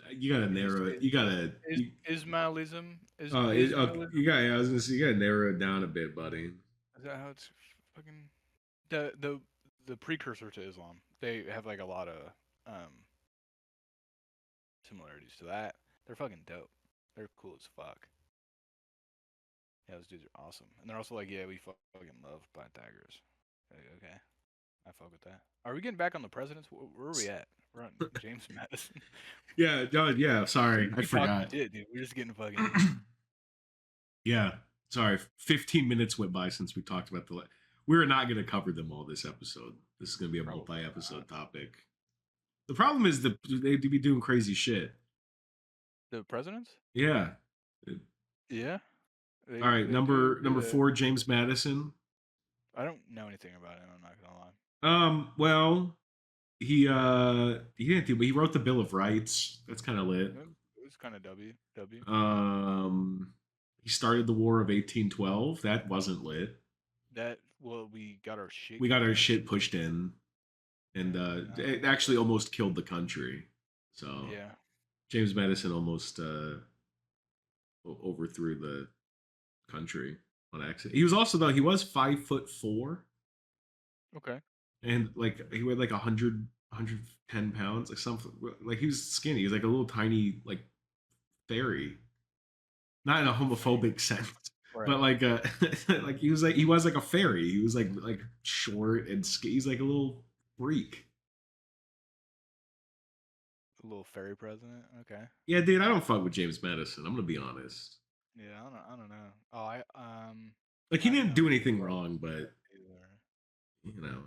You gotta Is, narrow it. You gotta. is Ismailism? You Ismailism? got. I was gonna say you gotta narrow it down a bit, buddy. Is that how it's fucking the precursor to Islam? They have like a lot of um similarities to that. They're fucking dope. They're cool as fuck. Yeah, those dudes are awesome. And they're also like, yeah, we fucking love Pythagoras. Okay, I fuck with that. Are we getting back on the presidents? Where are we at? We're on James Madison. Yeah, yeah. Sorry, I We talking forgot. shit, dude. We're just getting fucking. Yeah, sorry. 15 minutes went by since we talked about the. We were not going to cover them all this episode. This is going to be a Probably multi-episode topic. The problem is that they'd be doing crazy shit. The presidents? Yeah. Yeah. All right, number 4, James Madison. I don't know anything about him. I'm not gonna lie. Well, he didn't do, but he wrote the Bill of Rights. That's kind of lit. It was kind of W. He started the War of 1812. That wasn't lit. We got our shit. We got our shit pushed in, and it actually almost killed the country. So yeah, James Madison overthrew the country on accident. He was also though he was 5'4", Okay. and like he weighed like 110 pounds, like something. Like he was skinny. He was like a little tiny like fairy, not in a homophobic sense, but Right. like like he was like a fairy. He was like short and skinny. He's like a little freak. A little fairy president. Okay. Yeah, dude, I don't fuck with James Madison. I'm gonna be honest. Yeah, I don't know. Oh, Like he I didn't do don't anything fuck wrong, with but that either. you know.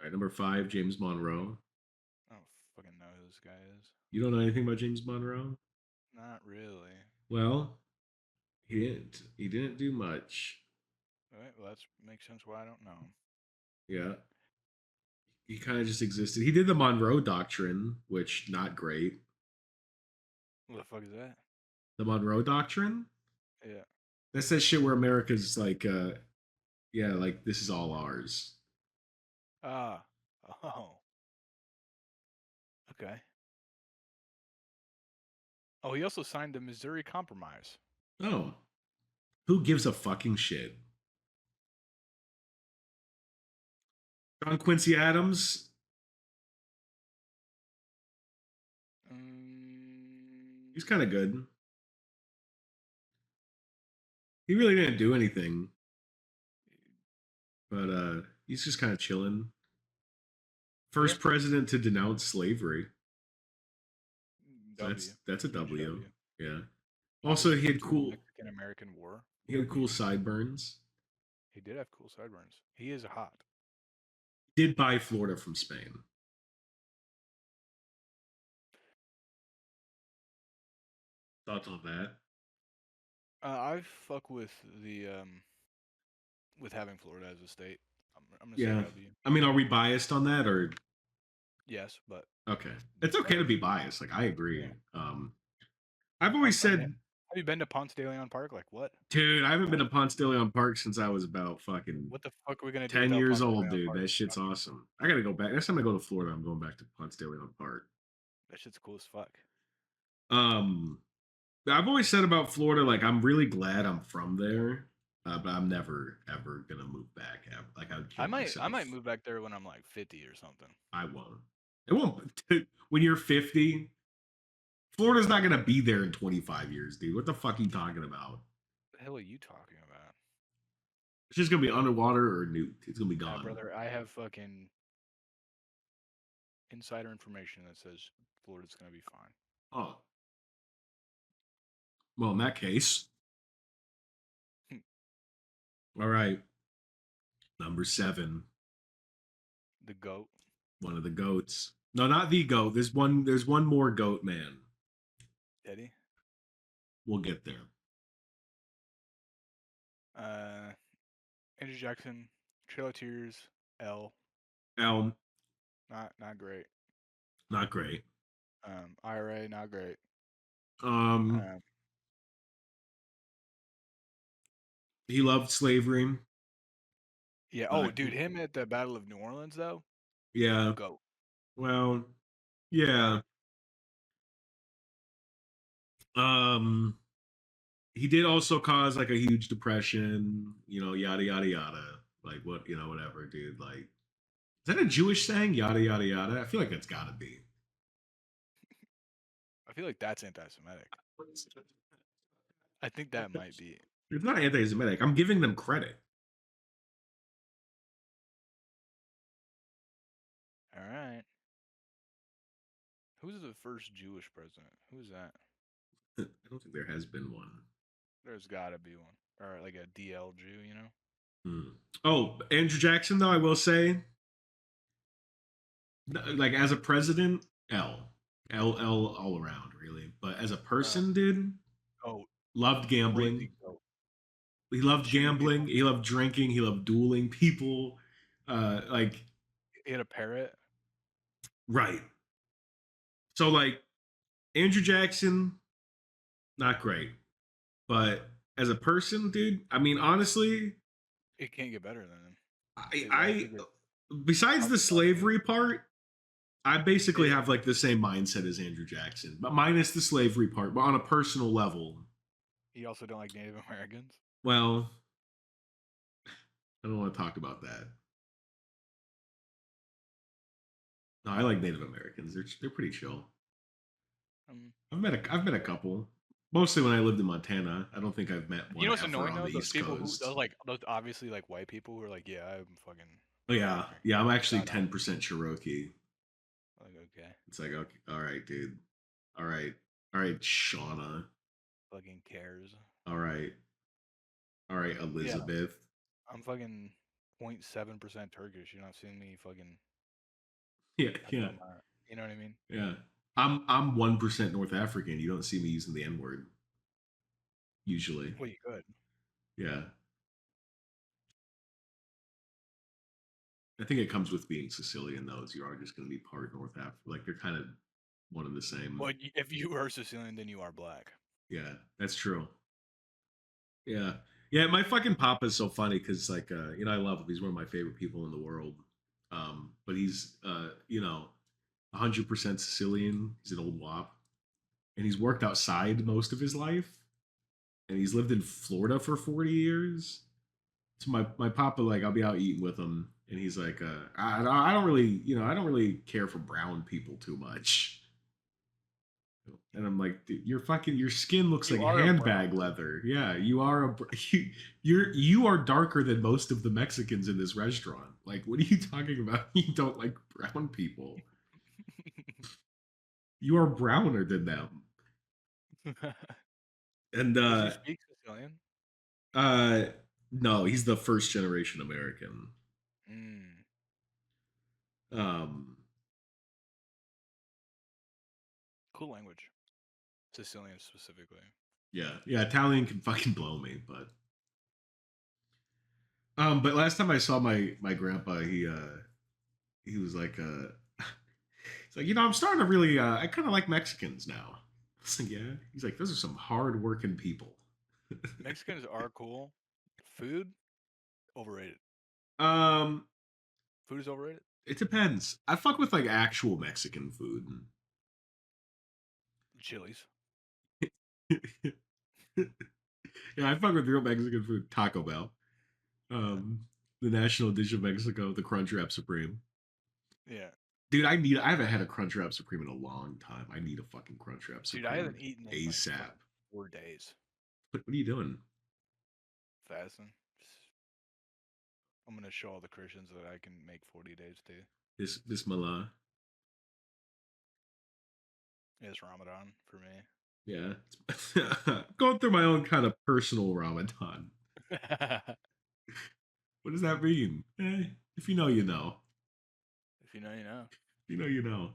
All right, number 5, James Monroe. I don't fucking know who this guy is. You don't know anything about James Monroe? Not really. Well, he didn't do much. All right, well, that makes sense why I don't know him. Yeah. He kind of just existed. He did the Monroe Doctrine, which not great. What the fuck is that? The Monroe Doctrine? Yeah. That's that shit where America's like yeah, like this is all ours. Ah. Oh. Okay. Oh, he also signed the Missouri Compromise. Oh. Who gives a fucking shit? John Quincy Adams, Mm, he's kind of good. He really didn't do anything, but he's just kind of chilling. yeah. First president to denounce slavery. So W. that's a Huge W. W. Yeah. Also, Obviously went through the Mexican American War. he had cool sideburns. He did have cool sideburns. He is hot. Did buy Florida from Spain. Thoughts on that? I fuck with the with having Florida as a state. I'm gonna say Yeah. W. I mean, are we biased on that or Yes, but okay? It's okay to be biased. Like I agree. yeah. I've always I mean, said, have you been to Ponce de Leon Park? Like what? dude, I haven't been to Ponce de Leon Park since I was about fucking What the fuck are we gonna do 10 without years Ponce de old, Leon dude. Park? That shit's awesome. I gotta go back. Next time I go to Florida, I'm going back to Ponce de Leon Park. That shit's cool as fuck. Um, I've always said about Florida, like I'm really glad I'm from there, but I'm never ever gonna move back. Like I'd kill myself. I might move back there when I'm like 50 or something. I won't. It won't. When you're 50, Florida's not gonna be there in 25 years, dude. What the fuck are you talking about? What the hell are you talking about? It's just gonna be underwater or nuked. It's gonna be gone. Brother, I have fucking insider information that says Florida's gonna be fine. Oh. Well, in that case. All right. Number 7. The goat. One of the goats. No, not the goat. There's one more goat man. Eddie. We'll get there. Andrew Jackson. Trail of Tears. L. Elm. Not great. Not great. IRA, not great. He loved slavery. Yeah. Oh, dude, him at the Battle of New Orleans though. Yeah. Goat. Well, yeah. He did also cause like a huge depression, yada yada yada. Like what, whatever, dude. Like, is that a Jewish saying? Yada yada yada. I feel like it's gotta be. I feel like that's anti-Semitic. I think that might be. It's not anti-Semitic. I'm giving them credit. All right. Who's the first Jewish president? Who's that? I don't think there has been one. There's got to be one, or like a DL Jew, you know? Oh, Andrew Jackson, though, I will say, like as a president, L all around, really. But as a person, dude, loved gambling. He loved gambling. He loved drinking. He loved dueling people. Like he had a parrot, right? So like Andrew Jackson, not great, but as a person, dude, I mean, honestly, it can't get better than him. I besides the slavery part, I basically Yeah. have like the same mindset as Andrew Jackson, but minus the slavery part. But on a personal level, You also don't like Native Americans? well, I don't want to talk about that. No, I like Native Americans. They're pretty chill. Um, I've met a couple. Mostly when I lived in Montana. I don't think I've met you one know what's ever annoying on the though? Those East people who Coast. those obviously like white people who are like, yeah, I'm fucking Oh yeah, yeah. I'm actually down. 10% Cherokee. Like, okay, It's like, okay, all right, dude. All right, Shauna. fucking cares. All right, Yeah, Elizabeth. I'm fucking 0.7% Turkish. You're not seeing me fucking Yeah, have yeah, no mind. You know what I mean? yeah. I'm 1% North African. You don't see me using the N word usually. Well, you could. Yeah, I think it comes with being Sicilian though. Is you are just going to be part North Africa. Like they're kind of one and the same. Well, if you are Sicilian, then you are black. Yeah, that's true. Yeah. Yeah, my fucking papa is so funny because I love him. He's one of my favorite people in the world. But he's 100% Sicilian. He's an old wop. And he's worked outside most of his life. And he's lived in Florida for 40 years. So my papa, like, I'll be out eating with him, and he's like, I don't really, I don't really care for brown people too much. And I'm like, dude, your skin looks like You are a brown. handbag leather. Yeah, you are you are darker than most of the Mexicans in this restaurant. Like, what are you talking about? You don't like brown people. You are browner than them. And Does he speak Sicilian? uh no, he's the first generation American. Mm, Um cool language. Sicilian specifically. yeah, yeah, Italian can fucking blow me, but last time I saw my grandpa, he was like he's like, I'm starting to really I kind of like Mexicans now. I was like, yeah. He's like, those are some hard working people. Mexicans are cool. Food overrated. um Food is overrated. it depends. I fuck with like actual Mexican food. Chili's. Yeah, I fuck with real Mexican food. Taco Bell. Um the national dish of Mexico, the Crunchwrap Supreme. Yeah. Dude, I haven't had a Crunchwrap Supreme in a long time. I need a fucking Crunchwrap Dude, I Supreme haven't eaten in like ASAP. fucking 4 days. What are you doing? Fasting. I'm gonna show all the Christians that I can make 40 days too. This Bismillah. It's Ramadan for me. Yeah. Going through my own kind of personal Ramadan. What does that mean? If you know, you know. If you know, you know. If you know, you know.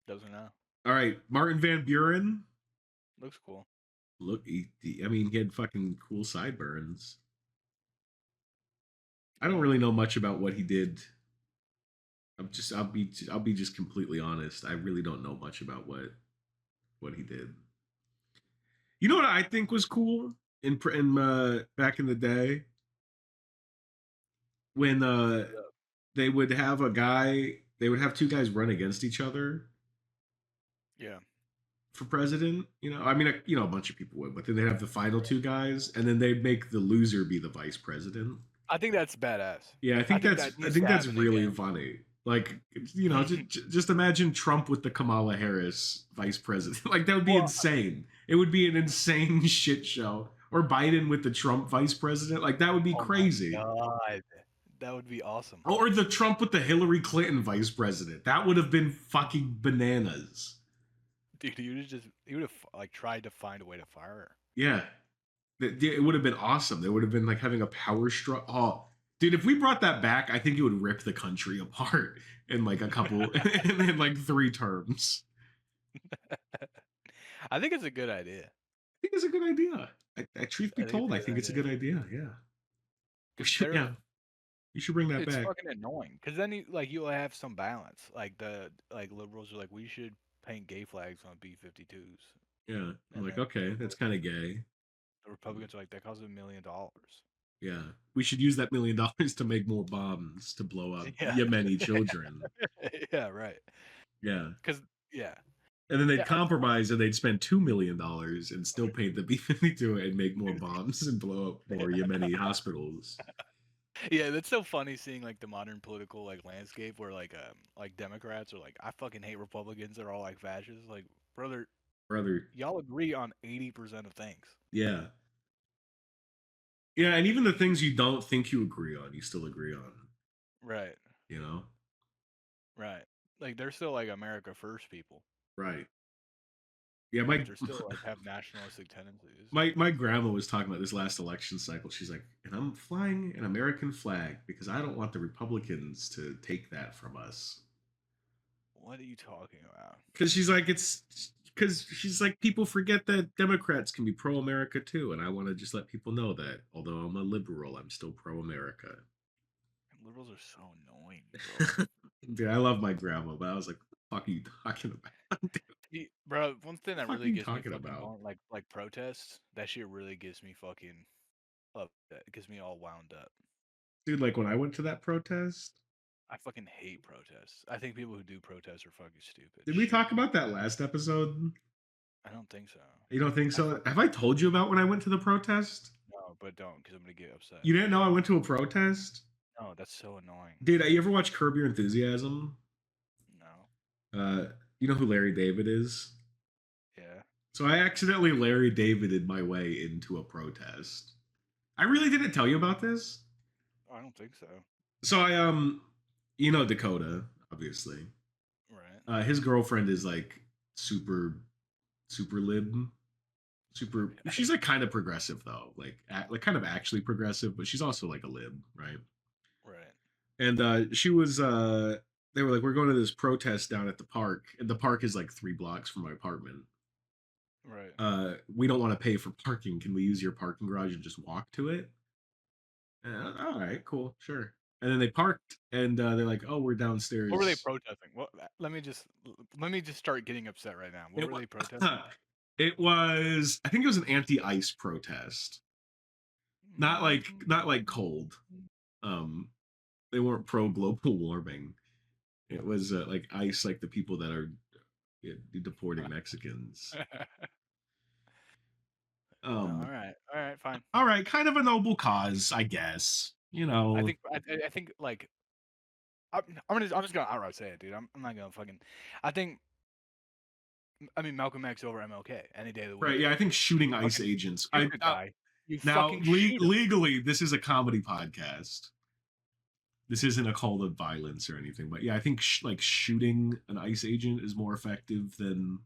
Doesn't know. All right, Martin Van Buren. Looks cool. Look, I mean, he had fucking cool sideburns. I don't really know much about what he did. I'll be just completely honest. I really don't know much about what he did. You know what I think was cool in back in the day when they would have they would have two guys run against each other Yeah. for president. I mean, a bunch of people would, but then they'd have the final two guys, and then they'd make the loser be the vice president. I think that's badass. Yeah, I think that I needs think to that's happen really again. funny. Like, just imagine Trump with the Kamala Harris vice president. Like, that would be Well, insane. It would be an insane shit show. Or Biden with the Trump vice president. Like, that would be oh my crazy. god. That would be awesome. Or the Trump with the Hillary Clinton vice president. That would have been fucking bananas. Dude, you would have like tried to find a way to fire her. Yeah. It would have been awesome. They would have been like having a power struggle. Oh, dude, if we brought that back, I think it would rip the country apart in like a couple, in like 3 terms. I think it's a good idea. I think it's a good idea. Truth be I think it's told, a I good think it's a idea. good idea. Yeah. We 'Cause should, yeah. You should bring that it's back. fucking annoying. Cause then you'll have some balance. Like the liberals are like, we should paint gay flags on B-52s, Yeah. I'm and like, then okay, that's kind of gay. the Republicans are like, that costs $1 million. Yeah. We should use that $1 million to make more bombs to blow up Yeah. Yemeni children. Yeah, right. Yeah. Because yeah, And then they'd yeah, compromise and they'd spend $2 million and still paint the B-52 and make more bombs and blow up more Yemeni hospitals. yeah. That's so funny seeing like the modern political like landscape where like Democrats are like, I fucking hate Republicans. They're all like fascists. Like, brother, Brother. y'all agree on 80% of things. Yeah. Yeah, and even the things you don't think you agree on, you still agree on, Right, you know? right. Like they're still like America first people, Right. Yeah, but they're still like have nationalistic tendencies. my grandma was talking about this last election cycle. She's like, and I'm flying an American flag because I don't want the Republicans to take that from us. What are you talking about? Because she's like, it's because she's like, people forget that Democrats can be pro America too. And I want to just let people know that although I'm a liberal, I'm still pro America. Liberals are so annoying, bro. Dude, I love my grandma, but I was like, what the fuck are you talking about? Dude, Bro, one thing what that the fuck are really you gets me talking fucking about? going, like protests, that shit really gets me fucking up. It gets me all wound up. Dude, like when I went to that protest, I fucking hate protests. I think people who do protests are fucking stupid. did we talk about that last episode? I don't think so. You don't think I so? fucking Have I told you about when I went to the protest? no, but don't, because I'm gonna get upset. You didn't know I went to a protest? No, that's so annoying. Dude, you ever watch Curb Your Enthusiasm? No. You know who Larry David is? Yeah. So I accidentally Larry Davided my way into a protest. I really didn't tell you about this. I don't think so. So you know Dakota, obviously. Right. His girlfriend is like super super lib. Super she's like kind of progressive though. Like kind of actually progressive, but she's also like a lib, right? Right. And she was they were like, we're going to this protest down at the park, and the park is like 3 blocks from my apartment. Right. We don't want to pay for parking. Can we use your parking garage and just walk to it? All right, cool, sure. And then they parked, and they're like, "Oh, we're What were they downstairs." protesting? What? Let me just start getting upset right now. What It were was, they protesting? it was, I think it was an anti-ice protest. Not like cold. Um, they weren't pro global warming. It was like ice, like the people that are deporting Mexicans. Well, Um, all right, fine. all right, kind of a noble cause, I guess. You know, I think like I'm just gonna outright say it, dude. I'm not gonna fucking. I think. I mean, Malcolm X over MLK any day of the right? week. Yeah, I think shooting ice Fucking agents. shoot a guy. You Now fucking shoot him. legally, this is a comedy podcast. This isn't a call to violence or anything, but yeah, I think like shooting an ice agent is more effective than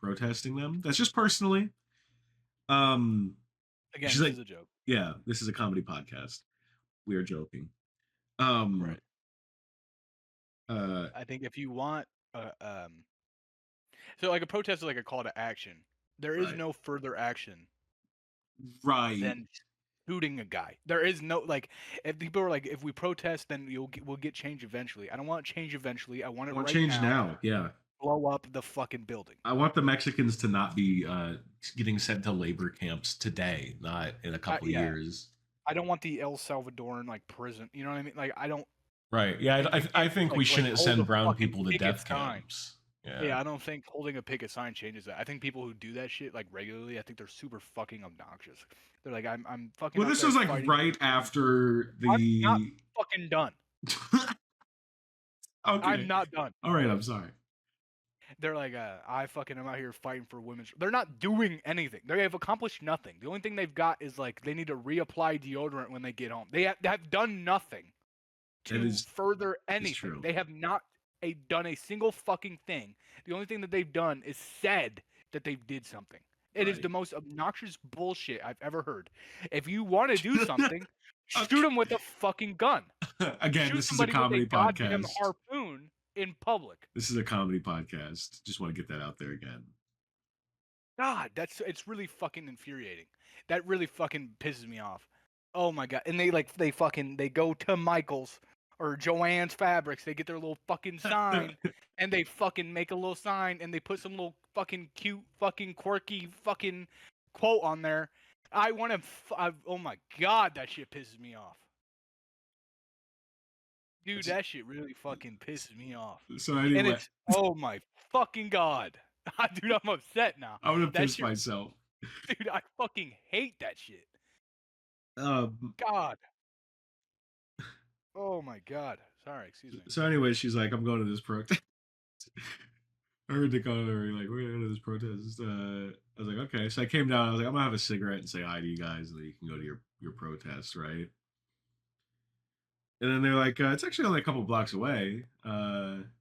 protesting them. That's just personally. Um, Again, she's this like, is a joke. yeah, this is a comedy podcast. We are joking. Right. Uh, I think if you want, so like a protest is like a call to action. There is right, no further action right. than shooting a guy. There is no like if people are like if we protest then we'll get change eventually. I don't want change eventually. I want I it want right change now. now. Yeah, Blow up the fucking building. I want the Mexicans to not be getting sent to labor camps today, not in a couple Yeah. years. I don't want the El Salvadoran like prison. You know what I mean? Like I don't. Right. Yeah, And you I can't think like we shouldn't hold a send brown fucking people to picket death sign. camps. Yeah, Yeah. I don't think holding a picket sign changes that. I think people who do that shit like regularly, I think they're super fucking obnoxious. They're like, I'm fucking. Well, out this there was like fighting. right after I'm not the. fucking done. Okay. I'm not done. All right. I'm sorry. They're like, I fucking am out here fighting for women's. They're not doing anything. They have accomplished nothing. The only thing they've got is like they need to reapply deodorant when they get home. They have done nothing to further anything. true. They have not done a single fucking thing. The only thing that they've done is said that they did something. It is the most obnoxious bullshit I've ever heard. If you want to do something, shoot them with a fucking gun. Again, shoot this is a comedy goddamn podcast. harpoon in public. This is a comedy podcast. Just want to get that out there again. God, it's really fucking infuriating. That really fucking pisses me off. Oh my god. And they go to Michael's or Joann's Fabrics, they get their little fucking sign and they fucking make a little sign and they put some little fucking cute fucking quirky fucking quote on there I want to. Oh my god, that shit pisses me off. Dude, that shit really fucking pisses me off. So And anyway, it's oh my fucking god. Dude, I'm upset now. I'm gonna That piss shit, myself. dude, I fucking hate that shit. Um. God. Oh my god. Sorry, excuse me. So anyway, she's like, I'm going to this protest. I heard the caller like, we're going to this protest. I was like, okay. So I came down. I was like, I'm gonna have a cigarette and say hi to you guys, and then you can go to your protest, right? And then they're like, it's actually only a couple blocks away.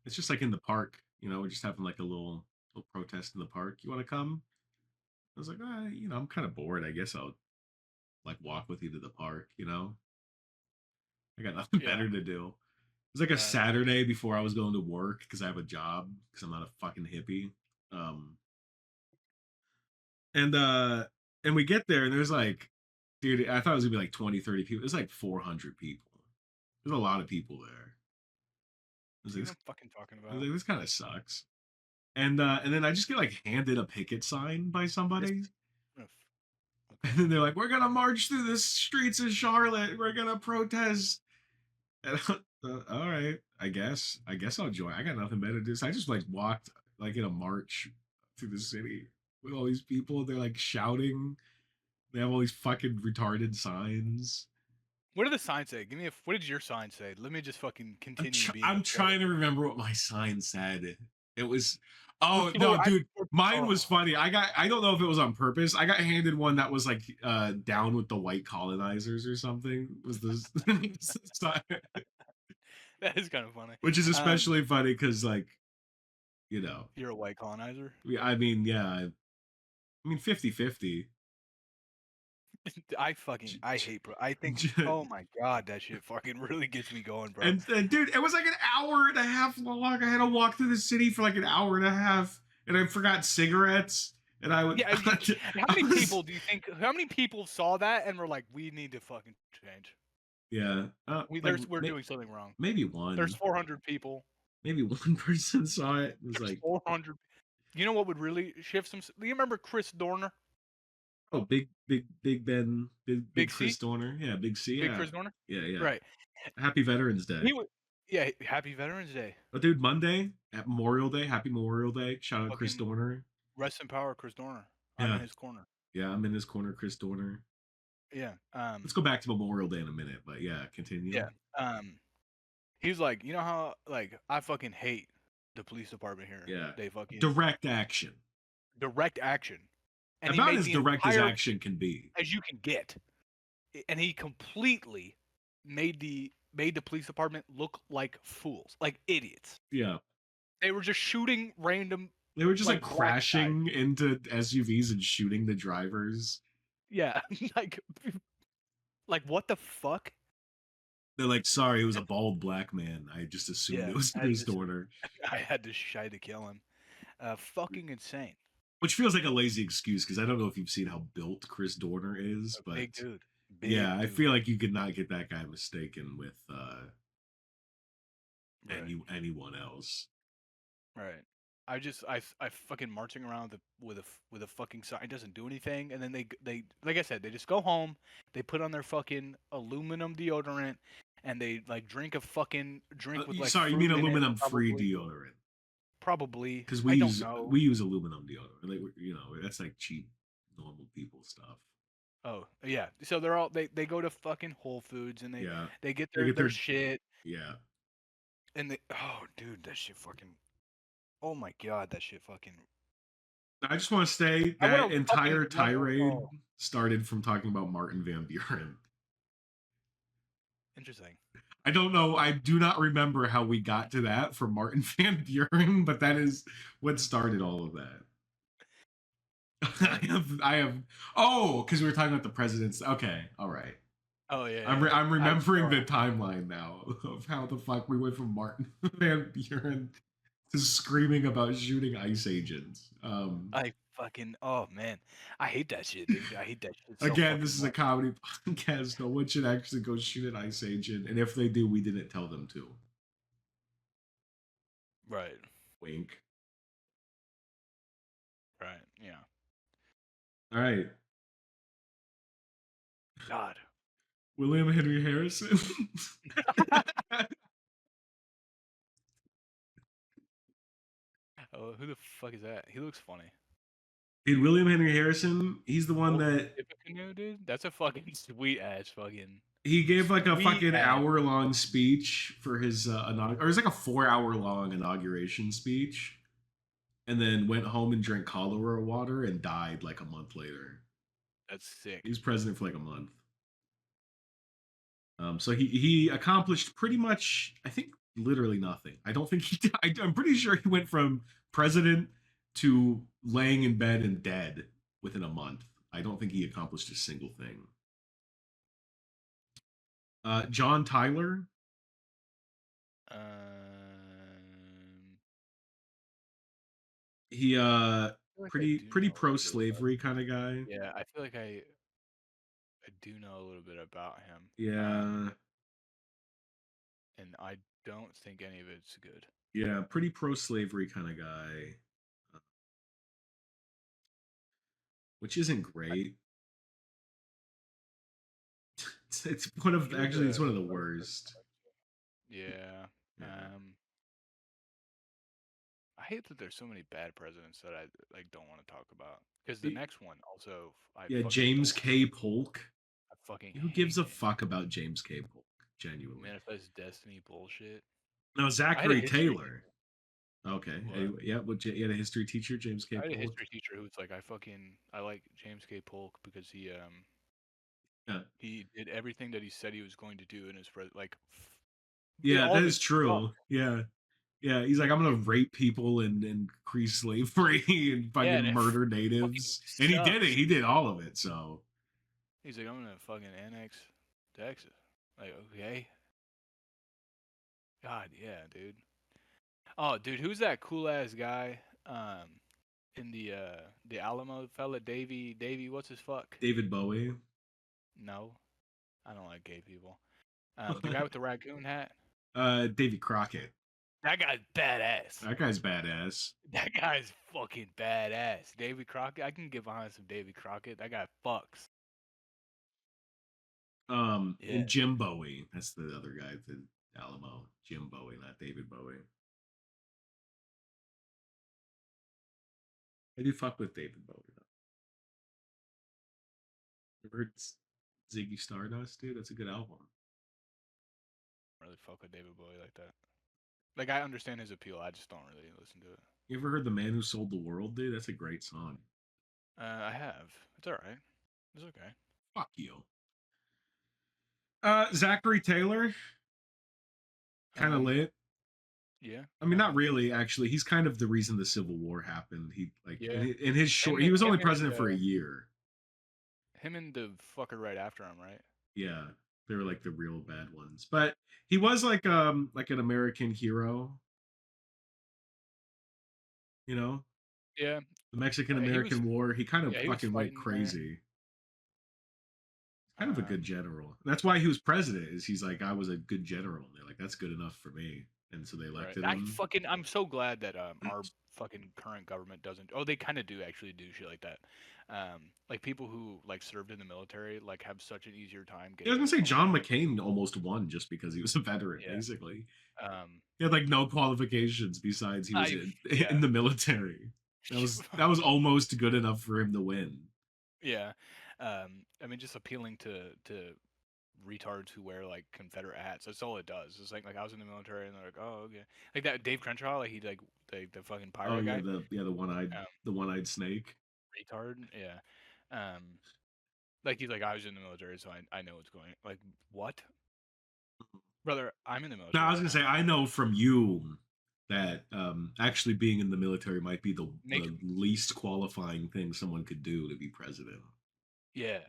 It's just like in the park. We're just having like a little protest in the park. You want to come? I was like, I'm kind of bored. I guess I'll like walk with you to the park. I got nothing Yeah. better to do. It was like a Right. Saturday before I was going to work because I have a job because I'm not a fucking hippie. Um, and and we get there and there's like, dude, I thought it was gonna be like 20, 30 people. There's like 400 people. There's a lot of people there. I was See like, what this, I'm fucking talking I was about? like, this kind of sucks. And then I just get like handed a picket sign by This somebody. okay. And then they're like, we're gonna march through the streets of Charlotte. We're gonna protest. And all right, I guess I'll join. I got nothing better to do. So I just like walked like in a march through the city with all these people. They're like shouting. They have all these fucking retarded signs. What did the sign say? Give me what did your sign say? Let me just fucking continue being I'm upset. trying to remember what my sign said. It was, oh no, Before I dude, mine oh, was funny. I don't know if it was on purpose. I got handed one that was like down with the white colonizers or something. Was this sign, that is kind of funny. which is Um, especially funny because like you know, you're a white colonizer. I mean, yeah, I mean 50-50. I hate bro. I think oh my god, that shit fucking really gets me going, bro. And dude, it was like an hour and a half long. I had to walk through the city for like an hour and a half, and I forgot cigarettes. And I would, Yeah, how I many was, people do you think? How many people saw that and were like, "We need to fucking change. yeah, like We're doing something wrong." maybe There's one, 400 people. maybe one person saw it. It was There's like, 400. You know what would really shift some? Do you remember Chris Dorner, oh, big Ben, big Big Chris C, Dorner, yeah, big C, Big yeah, Chris Dorner? yeah. Right. Happy Veterans Day. He would. Yeah. Happy Veterans Day. But dude, Monday at Memorial Day, Happy Memorial Day. Shout out Chris Fucking Dorner. rest in power, Chris Dorner. I'm in Yeah, his corner. yeah, I'm in his corner, Chris Dorner. Yeah. Let's go back to Memorial Day in a minute, but yeah, continue. Yeah. He's like, you know how like I fucking hate the police department here. Yeah. They fucking Direct action. direct action, and he About made as the direct as entire action can be. as you can get, and he completely made the police department look like fools, like idiots. Yeah. They were just shooting random They were just like like black guys. crashing into SUVs and shooting the drivers. Yeah, like like what the fuck? They're like, sorry, it was a bald black man. I just assumed Yeah, it was Chris Dorner. I had to shy to kill him. Fucking insane. Which feels like a lazy excuse because I don't know if you've seen how built Chris Dorner is, A but big dude. yeah, Big I dude. feel like you could not get that guy mistaken with Right. anyone else. Right. I fucking marching around with a fucking sign. It doesn't do anything, and then they like I said, they just go home. They put on their fucking aluminum deodorant, and they like drink a fucking drink with like Sorry, you mean fruit in it. aluminum free deodorant? Probably. Because I don't know. we use aluminum deodorant. Like that's like cheap normal people stuff. Oh yeah. So they're all they go to fucking Whole Foods and Yeah, they get they get their their shit yeah. and they oh dude that shit fucking oh my god that shit fucking I just want to say I that want to fucking entire tirade oh started from talking about Martin Van Buren. interesting. I don't know. I do not remember how we got to that from Martin Van Buren, but that is what started all of that. I have. Oh, because we were talking about the presidents. Okay, all right. Oh yeah. I'm remembering the oh, timeline now of how the fuck we went from Martin Van Buren to screaming about shooting ICE agents. I fucking oh man, I hate that shit, dude. I hate that shit so Again, this fucking is a much. comedy podcast. No one should actually go shoot an ICE agent, and if they do, we didn't tell them to. Right, Wink. right, yeah. All right. God. William Henry Harrison. Oh, who the fuck is that? He looks funny. Dude, William Henry Harrison, he's the one Old that Tippecanoe, dude. That's a fucking sweet ass fucking he gave like a sweet fucking ass. hour-long speech for his or it's like a 4 hour long inauguration speech, and then went home and drank cholera water and died like a month later. That's He sick. was president for like a month. So he accomplished pretty much, I think, literally nothing. I don't think he. I'm pretty sure he went from president to laying in bed and dead within a month. I don't think he accomplished a single thing. John Tyler. Um, He I feel like I do pretty know a pro little bit about. slavery kind of guy. Yeah, I feel like I do know a little bit about him. Yeah, And I don't think any of it's good. yeah, pretty pro slavery kind of guy, uh, which isn't I, great. It's one of he was actually it's a one of the vice president. worst. Yeah. Yeah. I hate that there's so many bad presidents that I like don't want to talk about. Because the Y- next one also I Yeah, fucking don't James want. K. Polk. I fucking Who gives hate a him. fuck about James K. Polk? Genuinely. Manifest Destiny bullshit. No, I had a Zachary history Taylor. Okay. What? Anyway, yeah, well, you had a history teacher, James K. I had a Polk. history teacher who was like, I like James K. Polk because Yeah, he did everything that he said he was going to do in his yeah, all that of is his stuff. true. Yeah, yeah. He's like, I'm gonna rape people and increase slavery and Yeah, fucking and it murder fucking natives, and he did it. sucks. He did all of it. So He's like, I'm gonna fucking annex Texas. Like, okay. God, yeah, dude. Oh, dude, who's that cool ass guy? In the Alamo fella, Davy, what's his fuck? David Bowie. No, I don't like gay people. The guy with the raccoon hat. Davy Crockett. That guy's badass. That guy's badass. That guy's fucking badass. Davy Crockett. I can get behind some Davy Crockett. That guy fucks. Yeah. And Jim Bowie. That's the other guy at the Alamo. Jim Bowie, not David Bowie. I do fuck with David Bowie though. Ever heard Ziggy Stardust, dude? That's a good album. Really fuck with David Bowie like that. Like I understand his appeal. I just don't really listen to it. You ever heard The Man Who Sold the World, dude? That's a great song. I have. It's all right. It's okay. Fuck you. Zachary Taylor, kind of Um. lit. Yeah. I mean, not really. Actually, he's kind of the reason the Civil War happened. He like Yeah. in his Him short. He and was only him president for a year. the fucker right after him, right? Yeah, they were like the real bad ones. But he was like an American hero. You know, Yeah. the Mexican He was. American War. He kind of Yeah. He was fucking went fighting there. crazy. Kind of a good Um. general. That's why he was president. Is he's like, I was a good general. And they're like, that's good enough for me. And so they Right. elected him. I'm so glad that our fucking current government doesn't. Oh, they kind of do actually do shit like that. Like people who like served in the military like have such an easier time I was getting gonna say elected. John McCain almost won just because he was a veteran, Yeah. basically. Um. He had like no qualifications besides he was I in, yeah. in the military. That was almost good enough for him to win. Yeah. I mean, just appealing to retards who wear like Confederate hats. That's all it does. It's like I was in the military and they're like, oh okay, like that Dave Crenshaw, like he like the fucking Oh pirate yeah, guy, um, the one eyed snake. retard. Yeah. Like he's like I was in the military, so I know what's going. Like what, brother? I'm in the Now military I was right gonna now. say I know from you that actually being in the military might be Make the least qualifying thing someone could do to be president. yeah,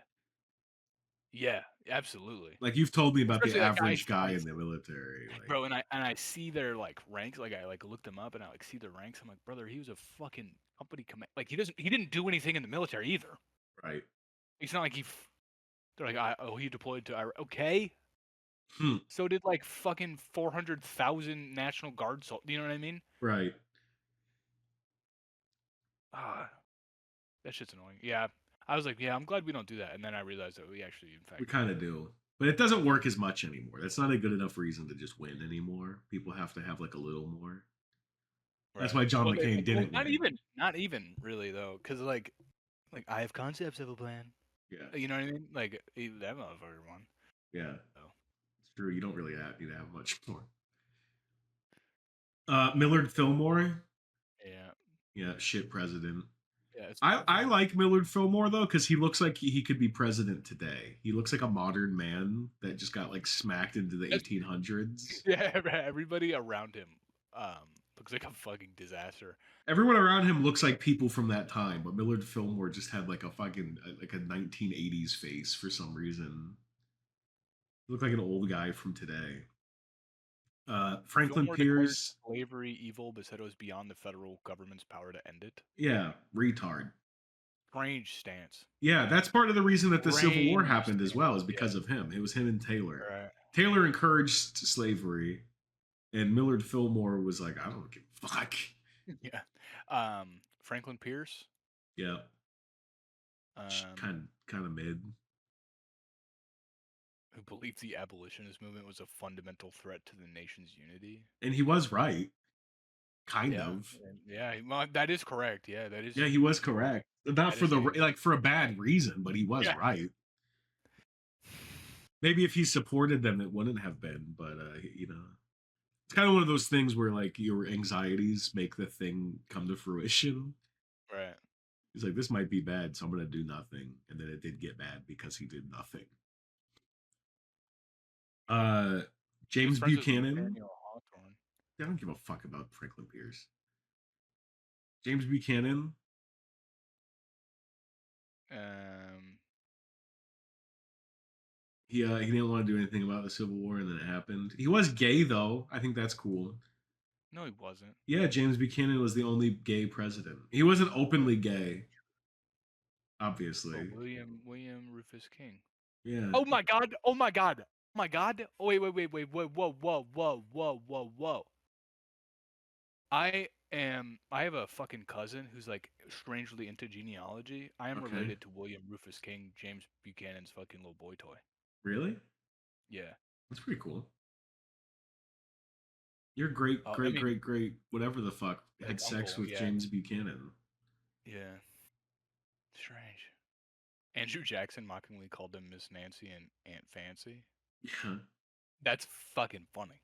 yeah, absolutely. Like you've told me about the Especially like average guy in the military. Like bro, and I see their like ranks, like I like look them up and I like see their ranks. I'm like, brother, he was a fucking company command. Like he didn't do anything in the military either. right. It's not like they're like, oh, he deployed to Iraq. Okay, Hmm. so did like fucking 400,000 National Guard soldiers. You know what I mean? Right. Ah, that shit's annoying. Yeah, I was like, yeah, I'm glad we don't do that. And then I realized that we actually, in We fact, kind of do. But it doesn't work as much anymore. That's not a good enough reason to just win anymore. People have to have like a little more. That's right. why John Well, McCain well, didn't win. not even really though, because like I have concepts of a plan. Yeah. You know what I mean? Like that motherfucker won. Yeah. So It's true. You don't really need to have much more. Millard Fillmore. yeah, Yeah, shit president. yeah, it's I fine. like Millard Fillmore though because he looks like he could be president today. He looks like a modern man that just got like smacked into the That's 1800s. yeah. Everybody around him looks like a fucking disaster. Everyone around him looks like people from that time, but Millard Fillmore just had like a fucking like a 1980s face for some reason. He looked like an old guy from today. Franklin Fillmore declared Pierce, slavery evil, but said it was beyond the federal government's power to end it. yeah, retard. Strange stance. Yeah, that's part of the reason that the Civil War Strange happened as well, stance. is because of him. It was him and Taylor. Right. Taylor encouraged slavery, and Millard Fillmore was like, I don't give a fuck. Yeah. Franklin Pierce. Yeah, Um, kind of mid. who believed the abolitionist movement was a fundamental threat to the nation's unity. And he was right, kind Yeah. of. Yeah. Well, that is correct. Yeah, Yeah, he was correct. Not that for is the a like for a bad reason, but he was yeah. right. Maybe if he supported them, it wouldn't have been. But it's kind of one of those things where like your anxieties make the thing come to fruition. Right. He's like, this might be bad, so I'm gonna do nothing, and then it did get bad because he did nothing. Uh, He was James friends with Buchanan. Nathaniel Hawthorne. I don't give a fuck about Franklin Pierce. James Buchanan. Um, He didn't want to do anything about the Civil War, and then it happened. He was gay though. I think that's cool. no, he wasn't. Yeah, James Buchanan was the only gay president. He wasn't openly gay, Oh, obviously. William Rufus King. Yeah. Oh my God! Oh my God! Oh my God! Oh wait! Whoa! I have a fucking cousin who's like strangely into genealogy. I am Okay. related to William Rufus King, James Buchanan's fucking little boy toy. Really? Yeah. That's pretty cool. Your great, I great, mean, great, great, whatever the fuck like had sex uncle. with Yeah. James Buchanan. Yeah. Strange. Andrew Jackson mockingly called him Miss Nancy and Aunt Fancy. Yeah. That's fucking funny.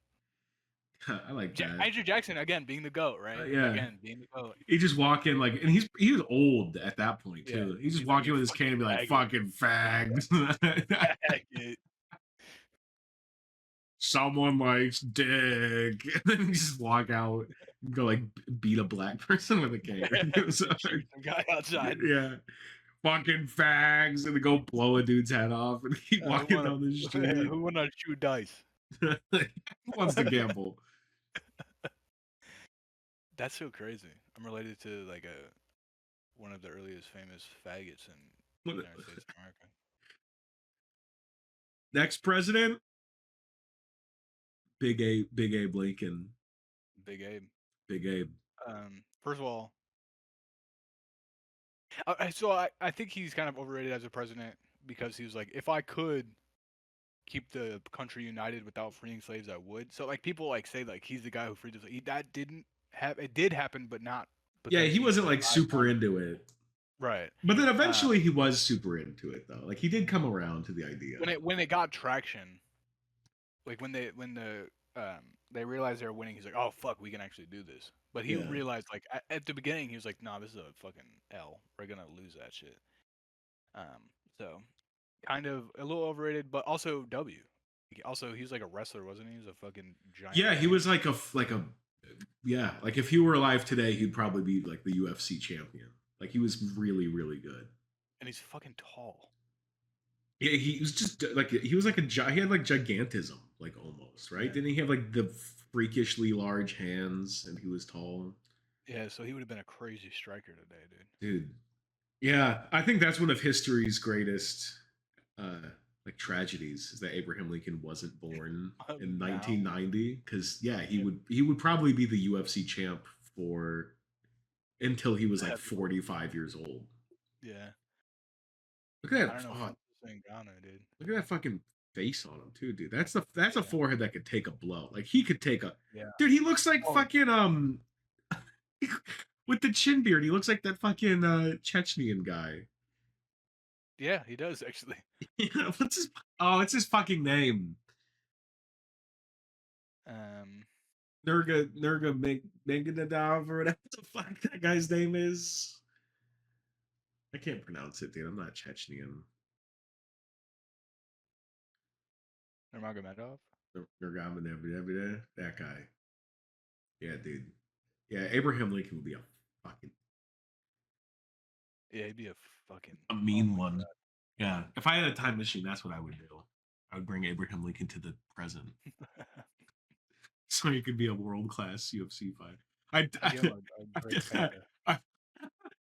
I like that. Andrew Jackson again being the goat, right? Yeah. Again being the goat. He just walk in like, and he was old at that point Yeah. too. He just He's walk like, in "You with his cane and be like, fucking "Fucking fags." faggot." Someone likes dick, and then you just walk out and go like beat a black person with a cane. So, Shoot some guy outside. yeah, fucking fags, and then go blow a dude's head off and keep walking down the street. Who wanna shoot dice? Who wants to gamble? That's so crazy. I'm related to like one of the earliest famous faggots in the United States of America. Next president, Big Abe Lincoln. Big Abe. Big Abe. First of all, I think he's kind of overrated as a president because he was like, if I could keep the country united without freeing slaves, I would. So like people like say like he's the guy who freed the slaves. That didn't happen. It did happen, but not. Yeah, he wasn't like survived super on it. into it. Right. But then eventually he was super into it though. Like he did come around to the idea. When it got traction, like when they realized they were winning, he's like, oh fuck, we can actually do this. But he realized like at the beginning he was like, nah, this is a fucking L. We're gonna lose that shit. So kind of a little overrated, but also W. Also, he was like a wrestler, wasn't he? He was a fucking giant. Yeah, he was like like if he were alive today, he'd probably be like the UFC champion. Like he was really, really good. And he's fucking tall. Yeah, he was just like he was like he had like gigantism, like almost, right? Yeah. Didn't he have like the freakishly large hands and he was tall? Yeah, so he would have been a crazy striker today, dude. Dude. Yeah, I think that's one of history's greatest like tragedies is that Abraham Lincoln wasn't born in 1990 cuz he would probably be the UFC champ for until he was like 45 years old. Yeah. Look at I that. don't know, Oh, Francis Ngannou, dude. look at that fucking face on him too, dude. That's a Yeah, forehead that could take a blow. Like he could take a yeah. dude. He looks like Oh, fucking with the chin beard. He looks like that fucking Chechnyan guy. yeah, he does actually. Yeah, what's his? Oh, it's his fucking name. Um, Nurmagomedov or whatever the fuck that guy's name is. I can't pronounce it, dude. I'm not Chechnyan. Nurmagomedov. Nurmagomedov, that guy. Yeah, dude. Yeah, Abraham Lincoln would be a fucking Yeah, he'd be a fucking. a Oh mean my one. Yeah, if I had a time machine, that's what I would do. I would bring Abraham Lincoln to the present, god. so he could be a world class UFC fighter. I give him a great payday. I,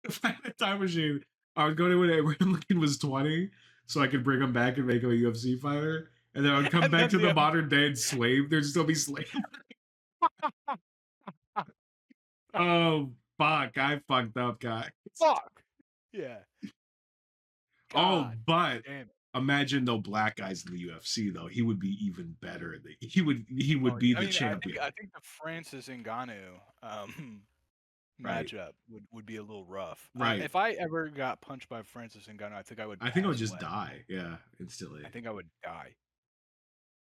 if I had a time machine, I would go to when Abraham Lincoln was 20, so I could bring him back and make him a UFC fighter, and then I would come And back then to the the modern day and slave. There'd still be slave. Oh fuck! I fucked up, guy. fuck. Yeah. Oh, God but damn it. imagine no black guys in the UFC though. He would be even better. He Oh, would be I the mean, champion. I think the Francis Ngannou Right. matchup would be a little rough. Right. If I ever got punched by Francis Ngannou, I think I would I think I would pass just away. die. Yeah, instantly. I think I would die.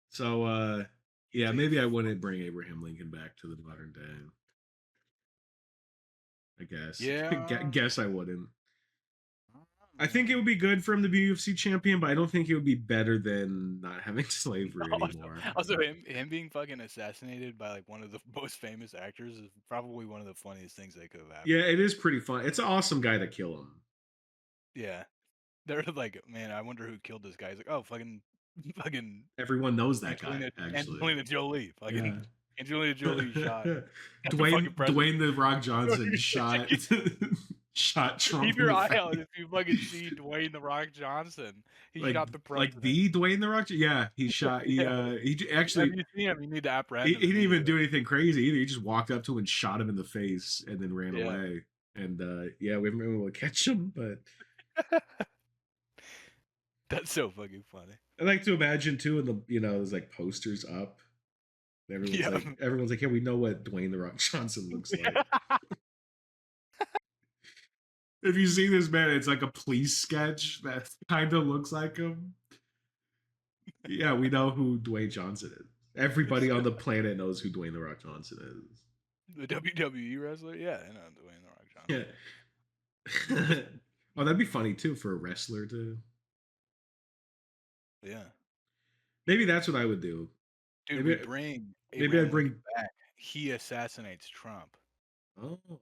So yeah, He's a maybe I wouldn't bring Abraham Lincoln back to the modern day. I guess. yeah. Guess I wouldn't. I don't I know, think it man. would be good for him to be UFC champion, but I don't think it would be better than not having slavery Also, anymore. also him being fucking assassinated by like one of the most famous actors is probably one of the funniest things that could have happened. Yeah, it is pretty fun. It's an awesome guy to kill him. Yeah. They're like, man, I wonder who killed this guy. He's like, oh, fucking Everyone knows that guy, actually. Angelina Jolie. Yeah. Fucking Angelina Jolie got the fucking Dwayne president. the Rock Johnson shot shot Trump Keep in your the eye face. out if you fucking see Dwayne the Rock Johnson. He shot the Like president. the Dwayne the Rock. Yeah, he shot. Yeah. Actually Have you seen him? You need to apprehend he him didn't even immediately. do anything crazy either. He just walked up to him and shot him in the face and then ran Yeah. away. And yeah, we haven't been able to catch him, but That's so fucking funny. I like to imagine too, in the there's like posters up. Yeah. Everyone's like, yeah, we know what Dwayne the Rock Johnson looks like. If you see this man, it's like a police sketch that kind of looks like him. Yeah, we know who Dwayne Johnson is. Everybody on the planet knows who Dwayne the Rock Johnson is. The WWE wrestler? Yeah, I know Dwayne the Rock Johnson. Yeah. Oh, that'd be funny too for a wrestler to. Yeah. Maybe that's what I would do. Dude, Maybe we bring maybe I'd Abraham bring. Lincoln back. He assassinates Trump. Oh, okay.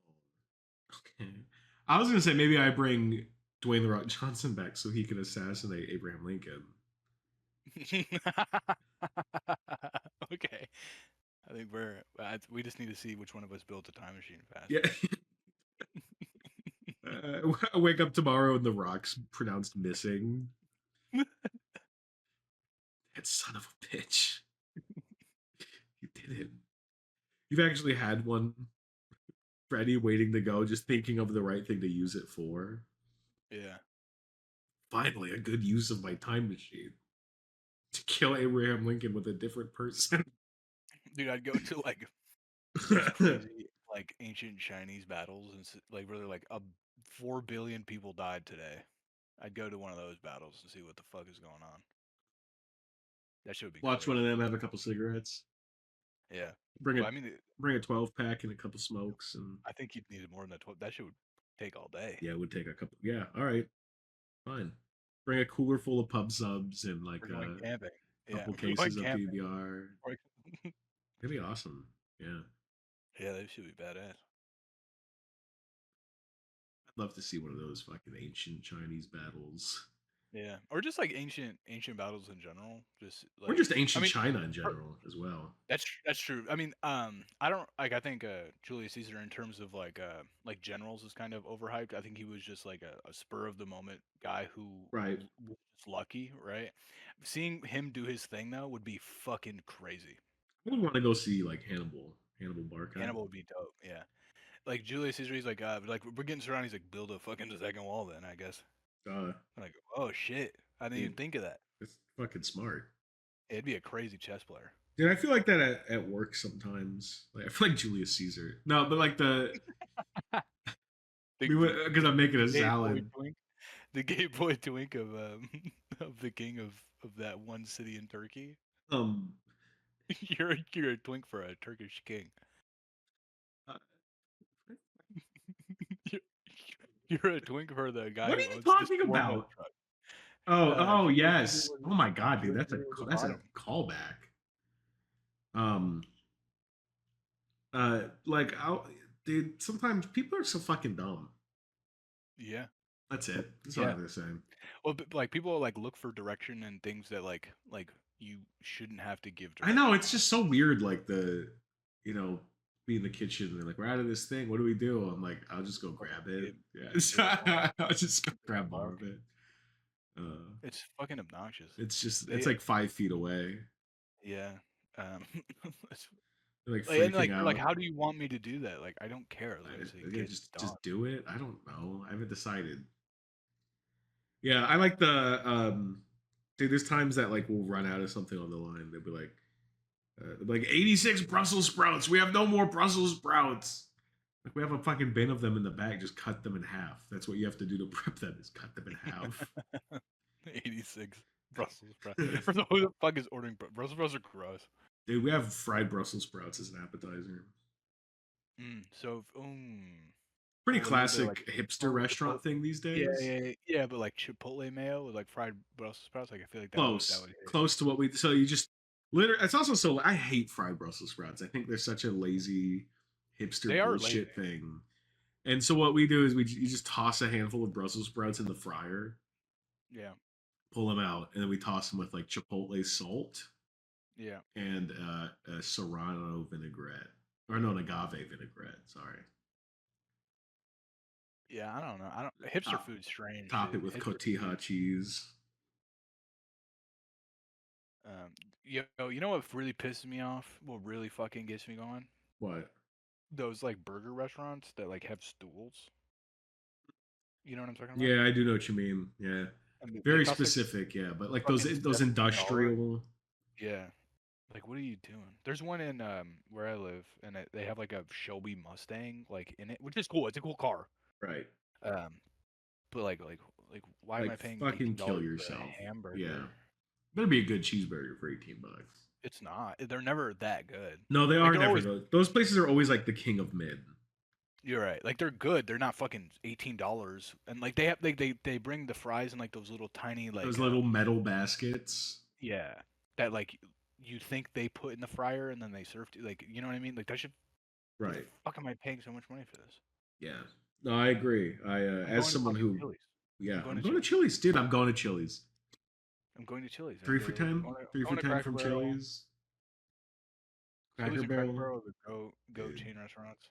I was gonna say maybe I bring Dwayne the Rock Johnson back so he can assassinate Abraham Lincoln. Okay. I think we just need to see which one of us built a time machine fast. Yeah. I wake up tomorrow and the Rock's pronounced missing. That son of a bitch. You did it. You've actually had one ready, waiting to go, just thinking of the right thing to use it for. Yeah. Finally, a good use of my time machine to kill Abraham Lincoln with a different person. Dude, I'd go to like these crazy like ancient Chinese battles and like really like 4 billion people died today. I'd go to one of those battles and see what the fuck is going on. That should be Watch crazy. one of them have a couple cigarettes. Yeah. Bring Well, a I mean, bring a 12 pack and a couple smokes, and I think you'd need more than that. That shit would take all day. yeah, it would take a couple. Yeah, all right, fine. Bring a cooler full of pub subs and like We're going a camping. Yeah, couple we're going cases of camping. PBR. That'd be awesome. Yeah, Yeah, that should be badass. I'd love to see one of those fucking ancient Chinese battles, Yeah, or just like ancient battles in general. Just or like, just I ancient mean, China in per- general as well. that's true. I mean, I don't like. I think Julius Caesar, in terms of like generals, is kind of overhyped. I think he was just like a spur of the moment guy who Right. was just lucky, right? Seeing him do his thing though would be fucking crazy. I would want to go see like Hannibal Barca. Hannibal would be dope. Yeah, like Julius Caesar, he's like we're getting surrounded. He's like, build a fucking second wall, then I guess. Uh, Like, oh shit, I didn't even dude, think of that. it's fucking smart. It'd be a crazy chess player. Dude, I feel like that at work sometimes. Like I feel like Julius Caesar. No, but like we The went because I'm making a gay boy salad. twink, the gay boy twink of of the king of that one city in Turkey. Um, You're a twink for a Turkish king. uh, You're, you're a twink for the guy what are who you owns the talking shawarma about? truck. Oh Julius Caesar yes. was Oh my god, dude, Julius Caesar was a that's a bottom. callback. Um, like dude, sometimes people are so fucking dumb. Yeah, That's it. That's all I yeah. have to say. Well, but, like people like look for direction and things that like you shouldn't have to give I know direction it's on. just so weird. Like you know, be in the kitchen and they're like, "We're out of this thing. What do we do?" I'm like, "I'll just go Fucking grab it." get Yeah, get more. I'll just go Get a grab more buck. of it. Uh, It's fucking obnoxious. it's They like 5 feet away. yeah. Um, it's, They're like and freaking they're like, out. how do you want me to do that? Like, I don't care as long as it Yeah, gets done. just do it. I don't know. I haven't decided. Yeah, I like the dude. There's times that like we'll run out of something on the line. They'll be like 86 Brussels sprouts. We have no more Brussels sprouts. Like we have a fucking bin of them in the bag. Just cut them in half. That's what you have to do to prep them. Is cut them in half. 86 Brussels sprouts. First of all, who the fuck is ordering Brussels sprouts? Are gross. Dude, we have fried Brussels sprouts as an appetizer. So, Pretty what is there like classic hipster oh, Chipotle? restaurant thing these Yeah, days. yeah, yeah, yeah, but like Chipotle mayo with like fried Brussels sprouts. Like, I feel like that Close, would hit. close to what we. So you just literally. It's also so. I hate fried Brussels sprouts. I think they're such a lazy hipster They are lazy. bullshit thing. And so what we do is you just toss a handful of Brussels sprouts in the fryer, Yeah, pull them out, and then we toss them with like chipotle salt yeah, and a serrano vinaigrette, or no, an agave vinaigrette. Sorry. yeah. I don't know. I don't. Hipster Top food's strange, top it dude. with Hipster cotija food. cheese. Um, you know what really pisses me off? What really fucking gets me going? What? Those like burger restaurants that like have stools. You know what I'm talking about? Yeah, I do know what you mean. Yeah, And they very cost like specific. Yeah, but like fucking those $17. industrial. Yeah. Like, what are you doing? There's one in where I live, and they have like a Shelby Mustang like in it, which is cool. It's a cool car. Right. Um, but like, why am Like I paying fucking kill $18 for yourself. a Yeah. hamburger? Better be a good cheeseburger for 18 bucks. It's not. They're never that good. No, they Like are they're never always. those. Those places are always like the king of mid. You're right. Like they're good. They're not fucking $18. And like they have they bring the fries in like those little tiny Those like little metal baskets. yeah, that like you think they put in the fryer and then they serve to like, you know what I mean? Like that should. Why the Right. fuck am I paying so much money for this? Yeah. No, I agree. I I'm as going to someone fucking who Chili's. I'm yeah, going I'm to going to Chili's. Chili's, dude. I'm going to Chili's. I'm going to Chili's. I Three feel for like I'm ten. going to, Three for going to ten Cracker from Barrel. Chili's. Chili's Cracker and Cracker Barrel. Barrel are the go Dude. chain restaurants.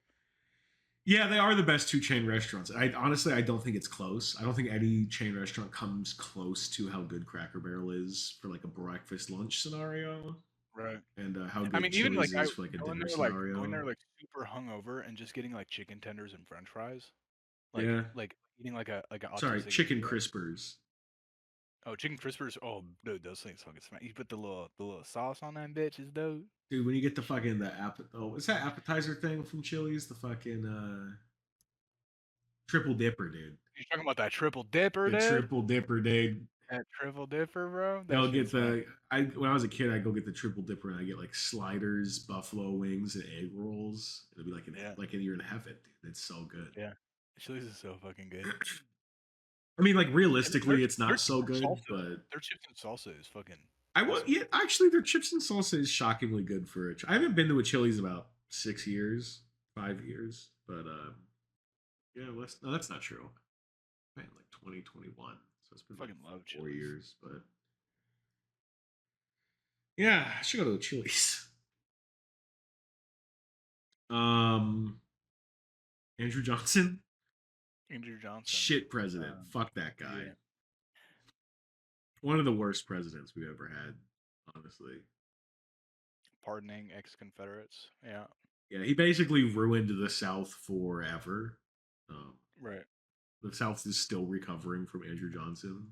Yeah, they are the best two chain restaurants. I honestly I don't think it's close. I don't think any chain restaurant comes close to how good Cracker Barrel is for like a breakfast lunch scenario, Right. and how I good mean, even like Chili's I is for like a going dinner there going scenario. there like super hungover and just getting like chicken tenders and French fries, Yeah. like eating like an Sorry, autistic chicken idiot. crispers. Oh, chicken crispers. Oh, dude, those things fucking smack. You put the little sauce on that bitch is dope. Dude, when you get the fucking what's that appetizer thing from Chili's? The fucking triple dipper, dude. You talking about that triple dipper, The dude? triple dipper, dude. That triple dipper, bro. That They'll shit get smack. the I when I was a kid, I go get the triple dipper and I get like sliders, buffalo wings, and egg rolls. It'll be Yeah, like an you're in heaven, dude. It's so good. yeah. Chili's is so fucking good. I mean, like And their realistically, it's their not chips so and good, salsa, but their chips and salsa is fucking I want awesome. yeah. Actually, their chips and salsa is shockingly good for it. I haven't been to a Chili's in about 6 years, 5 years, but yeah, no, that's not true. Man, like 2021, so it's been like Fucking love Chili's. 4 years, but yeah, I should go to the Chili's. Um, Andrew Johnson, Andrew Johnson. shit president. Um, Fuck that guy. yeah, One of the worst presidents we've ever had, honestly. pardoning ex-Confederates. Yeah, Yeah, he basically ruined the South forever. Um, right. The South is still recovering from Andrew Johnson.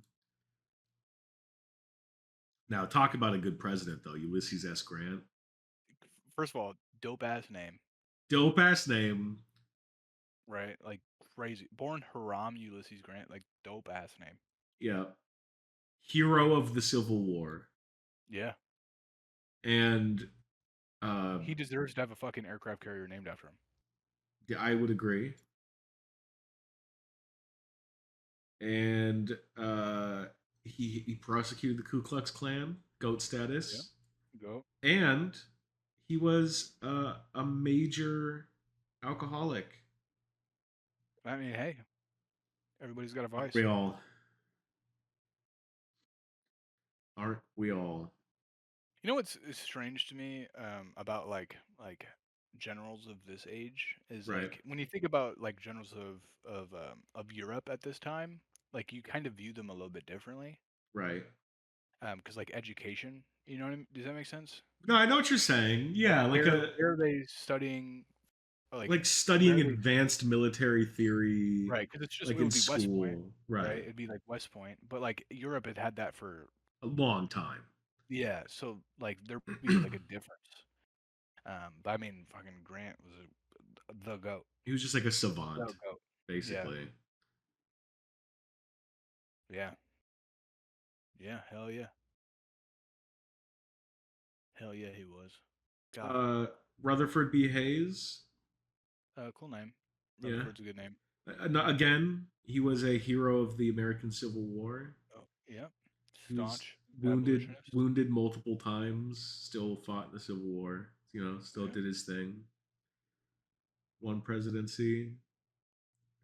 Now, talk about a good president, though. Ulysses S. Grant. First of all, dope ass name, Dope ass name. right? Like crazy. Born Haram Ulysses Grant, like dope ass name. Yeah. Hero of the Civil War. Yeah. And He deserves to have a fucking aircraft carrier named after him. I would agree. And he prosecuted the Ku Klux Klan, goat Yeah. status. Go. And he was a major alcoholic. I mean, hey, everybody's got a Aren't vice. we all? Aren't we all? You know what's is strange to me about like generals of this age is Right, like when you think about like generals of Europe at this time, like you kind of view them a little bit differently. right. Because like education, you know what I mean? Does that make sense? No, I know what you're saying. Yeah, like Where are they studying? like Where studying are they? advanced military theory, Right, because it's just like it in would be West Point, school. right? Right, It'd be like West Point, but like Europe had had that for a long time. yeah. So like there would be like a difference. But I mean, fucking Grant was the goat, He was just like a the savant, goat. Yeah, basically. yeah, yeah. Hell yeah, he was. God, Uh, Rutherford B. Hayes. cool name. Yeah. Rutherford's a good name. Again, he was a hero of the American Civil War. Oh, yeah, He was staunch wounded, abolitionist. wounded multiple times. Still fought in the Civil War. You know, still Yeah, did his thing. Won presidency,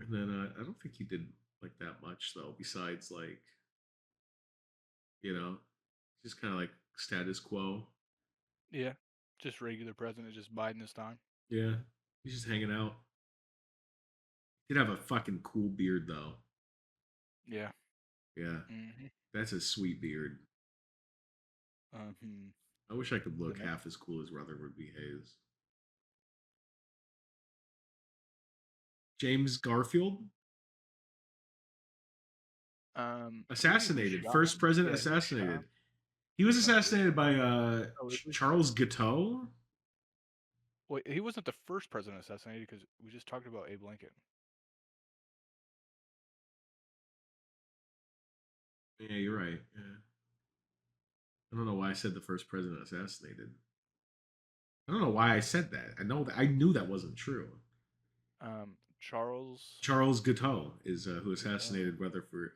and then I don't think he did like that much though. Besides, like, you know, just kind of like status quo. yeah. Just regular president, just Biden this time. Yeah, he's just hanging out. He'd have a fucking cool beard though. Yeah. Yeah, Mm-hmm. that's a sweet beard. Hmm. I wish I could The look next, half as cool as Rutherford B. Hayes. James Garfield, I believe he was assassinated. shot. First president Yeah, he was shot. assassinated. He was Oh, really? assassinated by Oh, really? Charles Guiteau. Wait, he wasn't the first president assassinated because we just talked about Abe Lincoln. Yeah, you're right. Yeah. I don't know why I said the first president assassinated. I don't know why I said that. I knew that wasn't true. Charles. Charles Guiteau is who Guiteau. assassinated not Rutherford,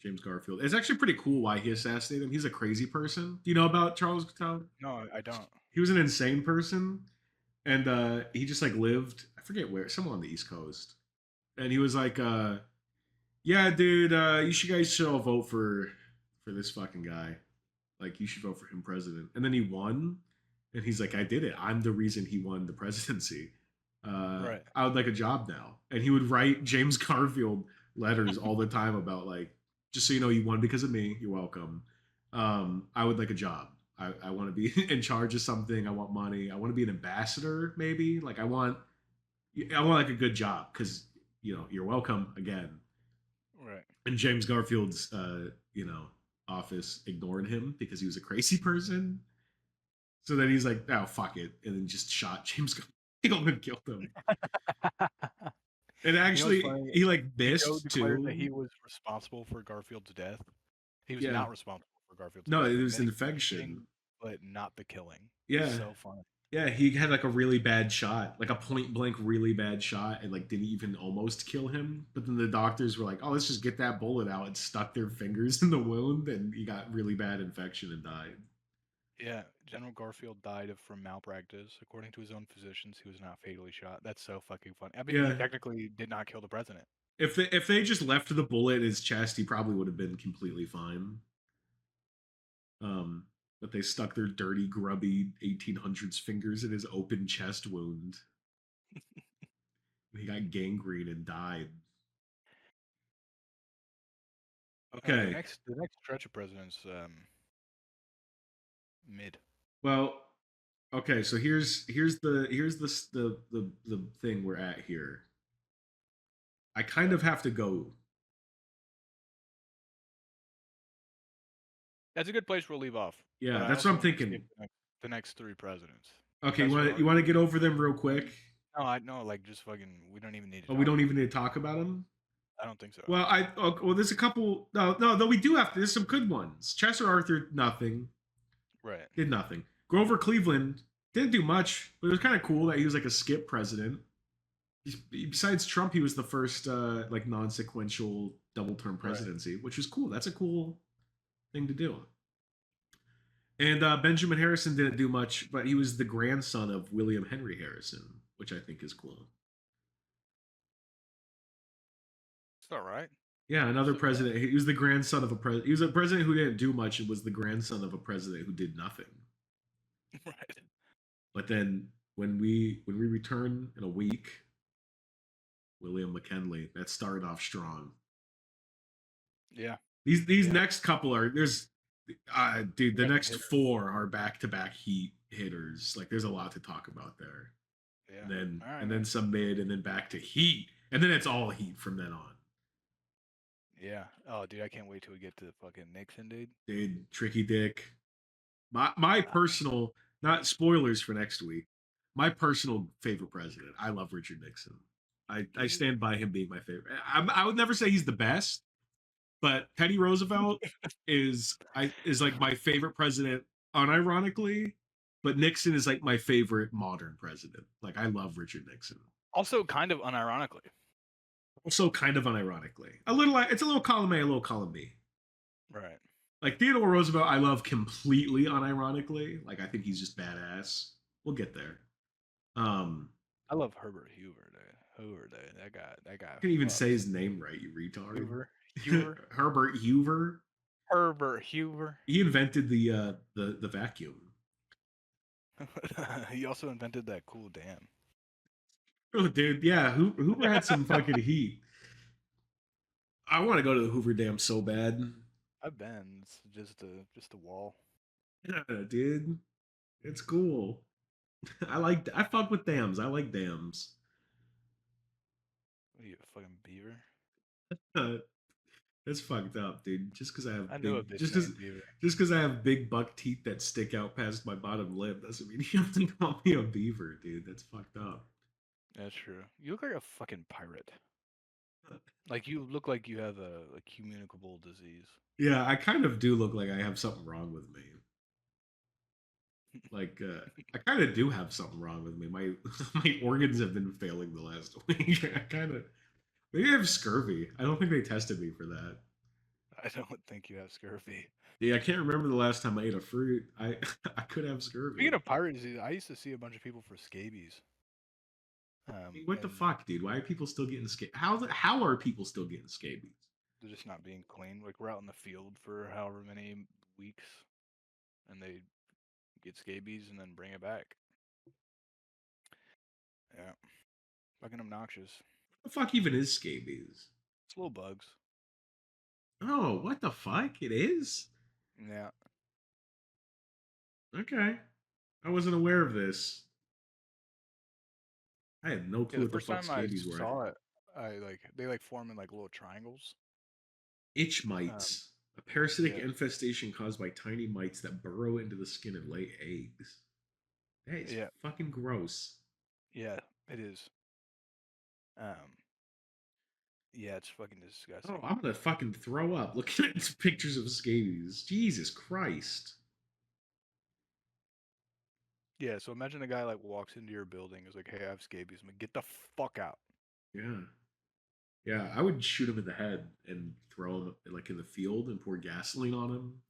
James Garfield. It's actually pretty cool why he assassinated him. He's a crazy person. Do you know about Charles Guiteau? No, I don't. He was an insane person, and he just like lived. I forget where, somewhere on the East Coast, and he was like, "Yeah, dude, you should guys should all vote for this fucking guy. Like, you should vote for him president." And then he won, and he's like, "I did it. I'm the reason he won the presidency. Right. I would like a job now." And he would write James Garfield letters all the time about like, "Just so you know, you won because of me. You're welcome. I would like a job. I want to be in charge of something. I want money. I want to be an ambassador, maybe. Like, I want like a good job because you're welcome again." Right. And James Garfield's office ignored him because he was a crazy person. So then he's like, "Oh, fuck it," and then just shot James Garfield and killed him. And You know what's actually, funny? he like Guiteau missed declared that too. he was responsible for Garfield's death. He was Yeah, not responsible for Garfield's no, death. it was Admitting everything, infection. but not the killing. Yeah, So funny. yeah, he had like a really bad shot, like a point blank, really bad shot, and like didn't even almost kill him. But then the doctors were like, "Oh, let's just get that bullet out," and stuck their fingers in the wound, and he got really bad infection and died. Yeah, General Garfield died from malpractice. According to his own physicians, he was not fatally shot. That's so fucking funny. I mean, he Yeah, technically did not kill the president. if they just left the bullet in his chest, he probably would have been completely fine. Um, but they stuck their dirty, grubby 1800s fingers in his open chest wound. He got gangrene and died. The Okay, next stretch of presidents, mid. well, okay. So here's the thing we're at here. I kind of have to go That's a good place we'll leave off. But Yeah, I that's what also I'm want to skip thinking. the next three presidents. Okay, Chester you want to Arthur. get over them real quick? No, I know. Like, just fucking. We don't even need to Oh, we talk don't about even them. need to talk about them. I don't think so. Well, well, there's a couple. No, we do have to. There's some good ones. Chester Arthur, nothing, Right. did nothing. Grover Cleveland didn't do much, but it was kind of cool that he was like a skip president. Besides Trump, he was the first like non-sequential double-term Right. presidency, which was cool. That's a cool thing to do. And Benjamin Harrison didn't do much, but he was the grandson of William Henry Harrison, which I think is cool. It's all right. Yeah, another So yeah. president. He was the grandson of a president. He was a president who didn't do much and was the grandson of a president who did nothing. Right. But then when we return in a week, William McKinley, that started off strong. Yeah. These Yeah. next couple are there's dude, the Heavy next hitter. four are back to back heat hitters. Like there's a lot to talk about there. Yeah. All right, And man. then some mid and then back to heat. And then it's all heat from then on. Yeah. Oh, dude, I can't wait till we get to fucking Nixon, dude. Dude, Tricky Dick. My personal, not spoilers for next week. My personal favorite president. I love Richard Nixon. I Dude. stand by him being my favorite. I would never say he's the best, but Teddy Roosevelt is like my favorite president unironically, but Nixon is like my favorite modern president. Like I love Richard Nixon. Also, kind of unironically. Also kind of unironically. A little it's a little column A, a little column B. Right. Like Theodore Roosevelt, I love completely unironically. Like I think he's just badass. We'll get there. I love Herbert Hoover, dude. Hoover, dude. That guy I can't even say fucks. his name right, you retard. Hoover. Hoover. Herbert Hoover. Herbert Hoover. He invented the vacuum. He also invented that cool dam. Oh, dude, yeah, Hoover had some fucking heat. I want to go to the Hoover Dam so bad. I've been. It's just a wall. Yeah, dude, it's cool. I fuck with dams. I like dams. What are you, a fucking beaver? That's fucked up, dude. I knew a bitch named Beaver. Just because I have big buck teeth that stick out past my bottom lip doesn't mean you have to call me a beaver, dude. That's fucked up. That's true. You look like a fucking pirate. Like you look like you have a communicable disease. Yeah, I kind of do look like I have something wrong with me. Like I kind of do have something wrong with me. My my organs have been failing the last week. I kind of maybe I have scurvy. I don't think they tested me for that. I don't think you have scurvy. Yeah, I can't remember the last time I ate a fruit. I I could have scurvy. Speaking of pirate disease, I used to see a bunch of people for scabies. What the And fuck, dude? Why are people still getting scabies? How are people still getting scabies? they're just not being clean. Like we're out in the field for however many weeks, and they get scabies and then bring it back. Yeah, fucking obnoxious. What the fuck even is scabies? It's little bugs. Oh, what the fuck? It is? Yeah. Okay. I wasn't aware of this. I had no Yeah, clue the what the first fuck time I scabies were. saw it, I like they like form in like little triangles. Itch Um, mites. A parasitic yeah, infestation caused by tiny mites that burrow into the skin and lay eggs. That is yeah, fucking gross. yeah. It is. Um, yeah, it's fucking Oh, disgusting. I'm gonna fucking throw up looking at pictures of scabies. Jesus Christ. Yeah, so imagine a guy like walks into your building, is like, "Hey, I have scabies." I'm like, "Get the fuck out!" Yeah. Yeah, I would shoot him in the head and throw him like in the field and pour gasoline on him.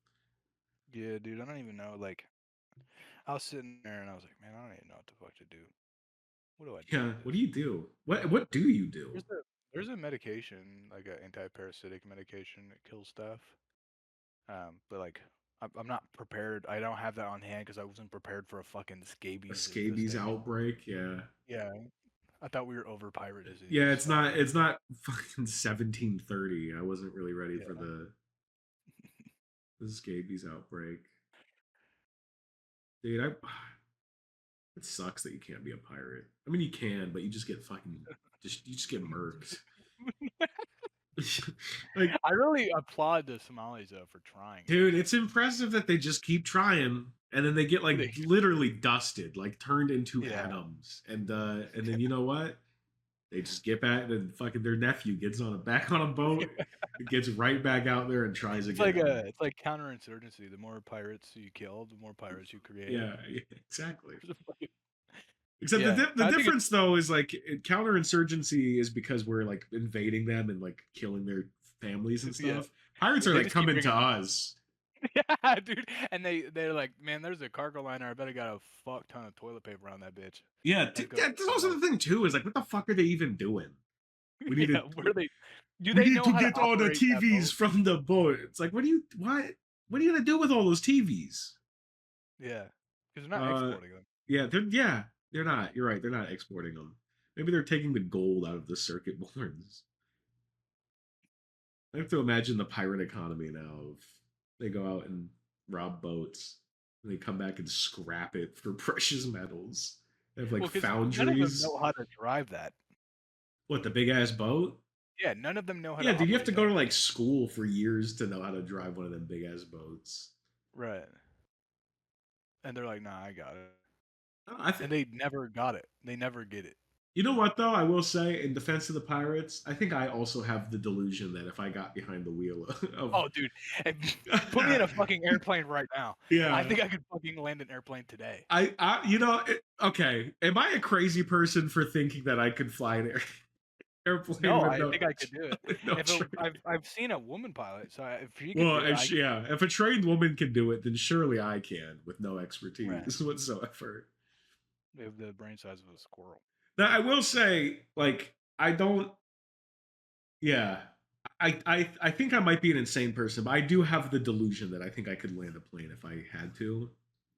Yeah, dude, I don't even know. Like, I was sitting there and I was like, "Man, I don't even know what the fuck to do. What do I do Yeah, with what this?" do you do? What do you do? There's a medication, like an anti-parasitic medication that kills stuff. But like, I'm not prepared. I don't have that on hand because I wasn't prepared for a fucking A scabies scabies infestation. outbreak? Yeah. Yeah, I thought we were over pirate Yeah, disease. it's not fucking 1730. I wasn't really ready for Yeah. the scabies outbreak. Dude, I it sucks that you can't be a pirate. I mean you can, but you just get fucking you just get murked. Like, I really applaud the Somalis though for trying it. dude, it's impressive that they just keep trying, and then they get like They- literally dusted, like turned into yeah, atoms, and then you know what? They just get back, and fucking their nephew gets on back on a boat, gets right back out there and tries again. it's like counterinsurgency. The more pirates you kill, the more pirates you create. Yeah, exactly. It's fucking- Except yeah, the I think difference though is like counterinsurgency is because we're like invading them and like killing their families and yeah, stuff. Pirates are they like just keep coming to bringing. us. Yeah, dude, and they're like, man, there's a cargo liner. I bet I got a fuck ton of toilet paper on that bitch. Yeah, Let's go. that's also the thing too. Is like, what the fuck are they even doing? We need Yeah, to where they? Do we they need know to how to get all the operate that TVs boat? from the boat. It's like, what are you gonna do with all those TVs? Yeah, because they're not Uh, exporting them. they're not. You're right. They're not exporting them. Maybe they're taking the gold out of the circuit boards. I have to imagine the pirate economy now. Of they go out and rob boats, and they come back and scrap it for precious metals. They have like Well, because none of them foundries. know how to drive that. What, the big ass boat? Yeah, none of them know how to Yeah, dude, you have operate to that. go to like school for years to know how to drive one of them big ass boats. Right. And they're like, nah, I got it. I think And they never got it. They never get it. you know what though. I will say, in defense of the pirates, I think I also have the delusion that if I got behind the wheel of, Oh, dude, put me in a fucking airplane right now. I yeah, think I could fucking land an airplane today. okay. Am I a crazy person for thinking that I could fly an airplane No, with I think I could do it. no If training? I've seen a woman pilot, so if she could Well, do it, I yeah, if a trained woman can do it, then surely I can with no right. expertise whatsoever. They have the brain size of a squirrel. Now, I will say, like, I don't. Yeah, I think I might be an insane person, but I do have the delusion that I think I could land a plane if I had to.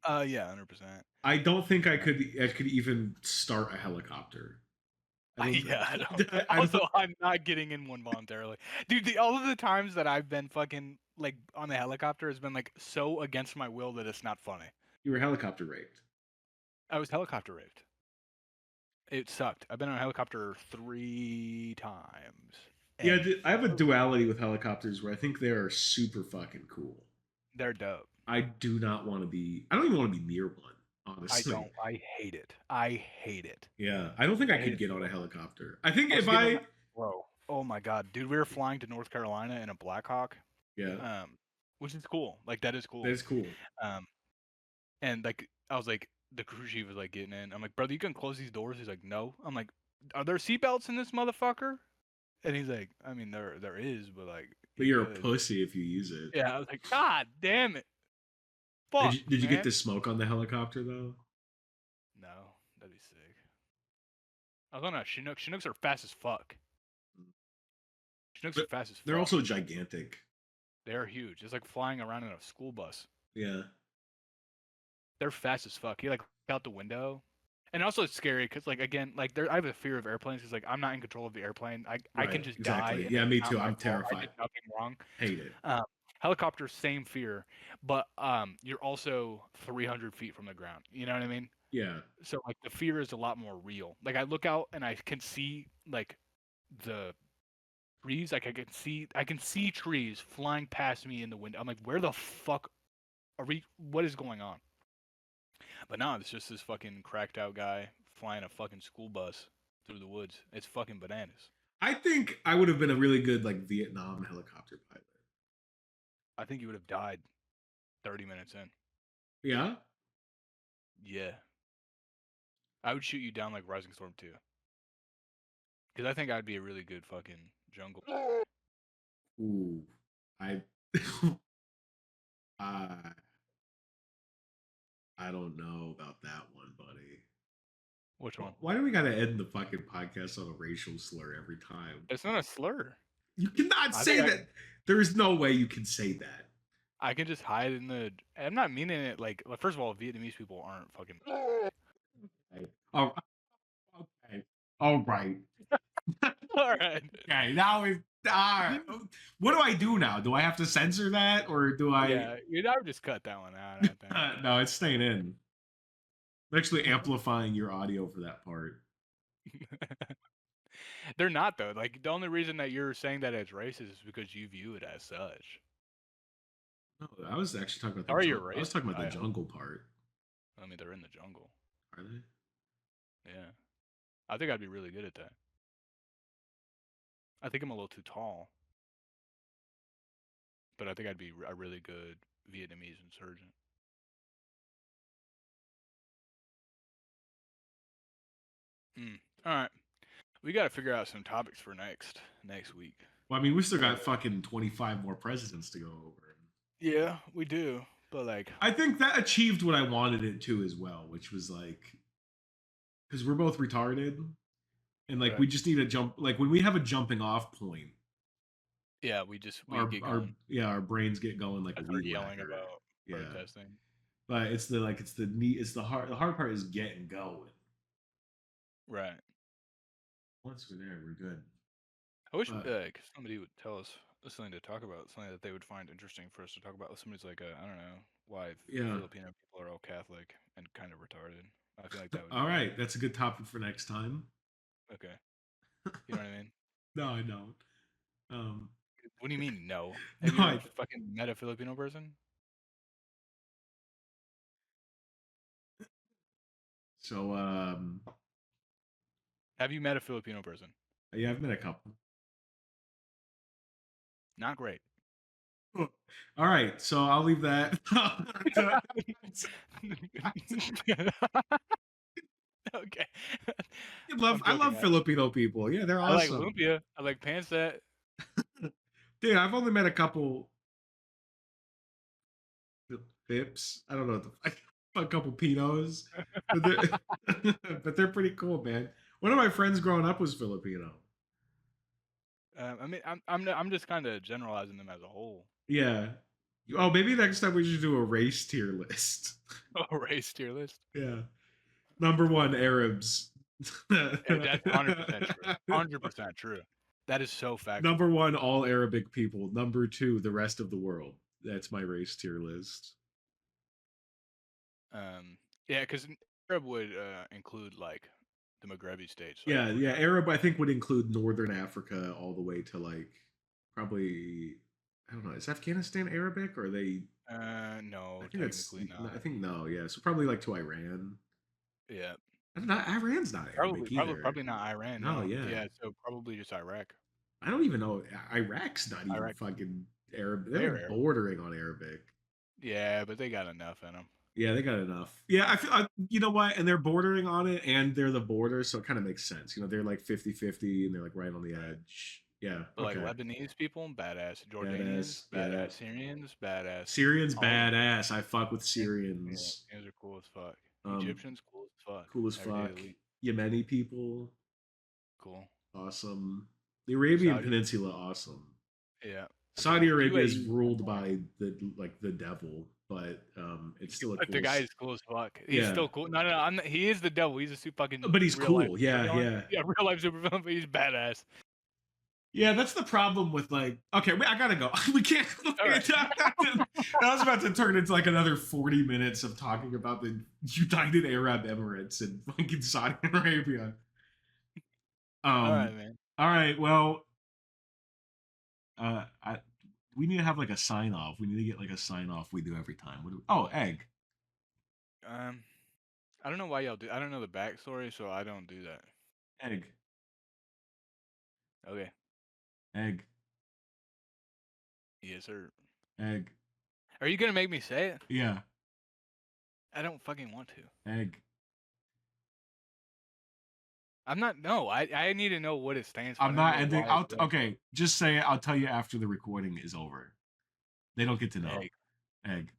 Yeah, 100%. I don't think I could. I could even start a helicopter. I don't. Yeah, I don't. I Also, don't. I'm not getting in one voluntarily, dude. All of the times that I've been fucking like on the helicopter has been like so against my will that it's not funny. You were helicopter raped. I was helicopter raped. It sucked. I've been on a helicopter 3 times, Yeah, and I have a duality with helicopters where I think they are super fucking cool. they're dope. I do not want to be. I don't even want to be near one, I honestly. don't. I hate it. I hate it. Yeah, I don't think I I hate could it get so on a much. helicopter. I think I was if getting on I, that, bro. Oh my god, dude, we were flying to North Carolina in a Blackhawk, yeah, which is cool. Like that is that cool. is cool. Um, and like I was like, the crew chief was like getting in. I'm like, brother, you can close these doors. He's like, no. I'm like, are there seatbelts in this motherfucker? And he's like, I mean, there is, but like, But you you're a good. pussy if you use it. Yeah, I was like, God damn it, fuck, Did you get man. to smoke on the helicopter though? No, that'd be sick. I was on a Chinook. Chinooks are fast as fuck. Chinooks are But fast as they're fuck. also gigantic. They're huge. It's like flying around in a school bus. Yeah. They're fast as fuck. You like out the window, and also it's scary because like again, like I have a fear of airplanes because like I'm not in control of the airplane. I can Right. just die. Exactly. And Yeah, it's me not too. my I'm fault. I terrified. did nothing wrong. Hate it. Helicopters, same fear, but you're also 300 feet from the ground. You know what I mean? Yeah. So like the fear is a lot more real. Like I look out and I can see like the trees. Like I can see trees flying past me in the window. I'm like, where the fuck are we? What is going on? But no, it's just this fucking cracked out guy flying a fucking school bus through the woods. It's fucking bananas. I think I would have been a really good like Vietnam helicopter pilot. I think you would have died 30 minutes in. Yeah. Yeah. I would shoot you down like Rising Storm 2. Because I think I'd be a really good fucking jungle. Ooh. I. I. I don't know about that one, buddy. Which one? Why do we gotta end the fucking podcast on a racial slur every time? It's not a slur. You cannot I say think that. There is no way you can say that. I can just hide in the. I'm not meaning it like. First of all, Vietnamese people aren't fucking. Okay. Oh, okay. All right. All right. Okay. Now we. What do I do now? Do I have to censor that, or do I? Yeah, I would just cut that one out. I think. No, it's staying in. I'm actually amplifying your audio for that part. They're not though. Like the only reason that you're saying that it's racist is because you view it as such. No, I was actually talking about the Or you're jungle. I was talking racist. about the jungle part. I mean, they're in the jungle. Are they? Yeah, I think I'd be really good at that. I think I'm a little too tall, but I think I'd be a really good Vietnamese insurgent. All right, we got to figure out some topics for next week. Well, I mean, we still got fucking 25 more presidents to go over. Yeah, we do. But like, I think that achieved what I wanted it to as well, which was like, because we're both retarded, and like right. we just need a jump. Like when we have a jumping off point, Yeah, we get going. our brains get going like I a start weed yelling whacker. about Yeah, protesting. but it's the hard part is getting going. Right. Once we're there, we're good. I wish like somebody would tell us something to talk about, something that they would find interesting for us to talk about. Somebody's like, I don't know why Filipino people are all Catholic and kind of retarded. I feel like that would. All right, that's a good topic for next time. Okay. You know what I mean? No, I don't. What do you mean no? Have you ever fucking met a Filipino person? So have you met a Filipino person? Yeah, I've met a couple. Not great. All right, so I'll leave that. Okay. I love Filipino people. Yeah, they're awesome. I like lumpia. I like pancit. Dude, I've only met a couple Fips. I don't know a couple Pinos, but they're pretty cool, man. One of my friends growing up was Filipino. I mean, I'm just kind of generalizing them as a whole. Yeah. Oh, maybe next time we should do a race tier list. A race tier list. Yeah. Number 1, Arabs. That's 100% true. 100% true. That is so factual. Number 1, all Arabic people. Number 2, the rest of the world. That's my race tier list. Yeah, because Arab would include like the Maghrebi states. Like, yeah. Arab I think would include Northern Africa all the way to like probably I don't know. Is Afghanistan Arabic or are they? No, I think technically not. I think no. Yeah, so probably like to Iran. Yeah. Iran's not Arabic either. Probably not Iran. No. Yeah. So probably just Iraq. I don't even know. Iraq's not even fucking Arab. They're bordering on Arabic. Yeah, but they got enough in them. Yeah, they got enough. Yeah, I feel you know what, and they're bordering on it, and they're the border, so it kind of makes sense. You know, they're like 50-50, and they're like right on the edge. Yeah, but like Lebanese people, badass. Jordanians, badass. Syrians, badass. Syrians, badass. I fuck with Syrians. Yeah, they're cool as fuck. Egyptians, cool as fuck. Cool as fuck. Yemeni people, cool. Awesome. The Arabian Peninsula, awesome. Yeah. Saudi Arabia is ruled by the devil, but it's still a cool. The guy is cool as fuck. He's still cool. No, he is the devil. He's a super fucking. But he's cool. Life. Yeah, real life supervillain, but he's badass. Yeah, that's the problem with like. Okay, I gotta go. We can't. Right. I was about to turn into like another 40 minutes of talking about the United Arab Emirates and fucking Saudi Arabia. All right, man. All right, well, we need to have like a sign off. We need to get like a sign off we do every time. Egg. I don't know why y'all do. I don't know the backstory, so I don't do that. Egg. Okay. Egg. Yes, sir. Egg. Are you gonna make me say it? Yeah. I don't fucking want to. Egg. I'm not. No, I need to know what it stands for. I'm not ending. Okay, just say it. I'll tell you after the recording is over. They don't get to know. Egg. Egg.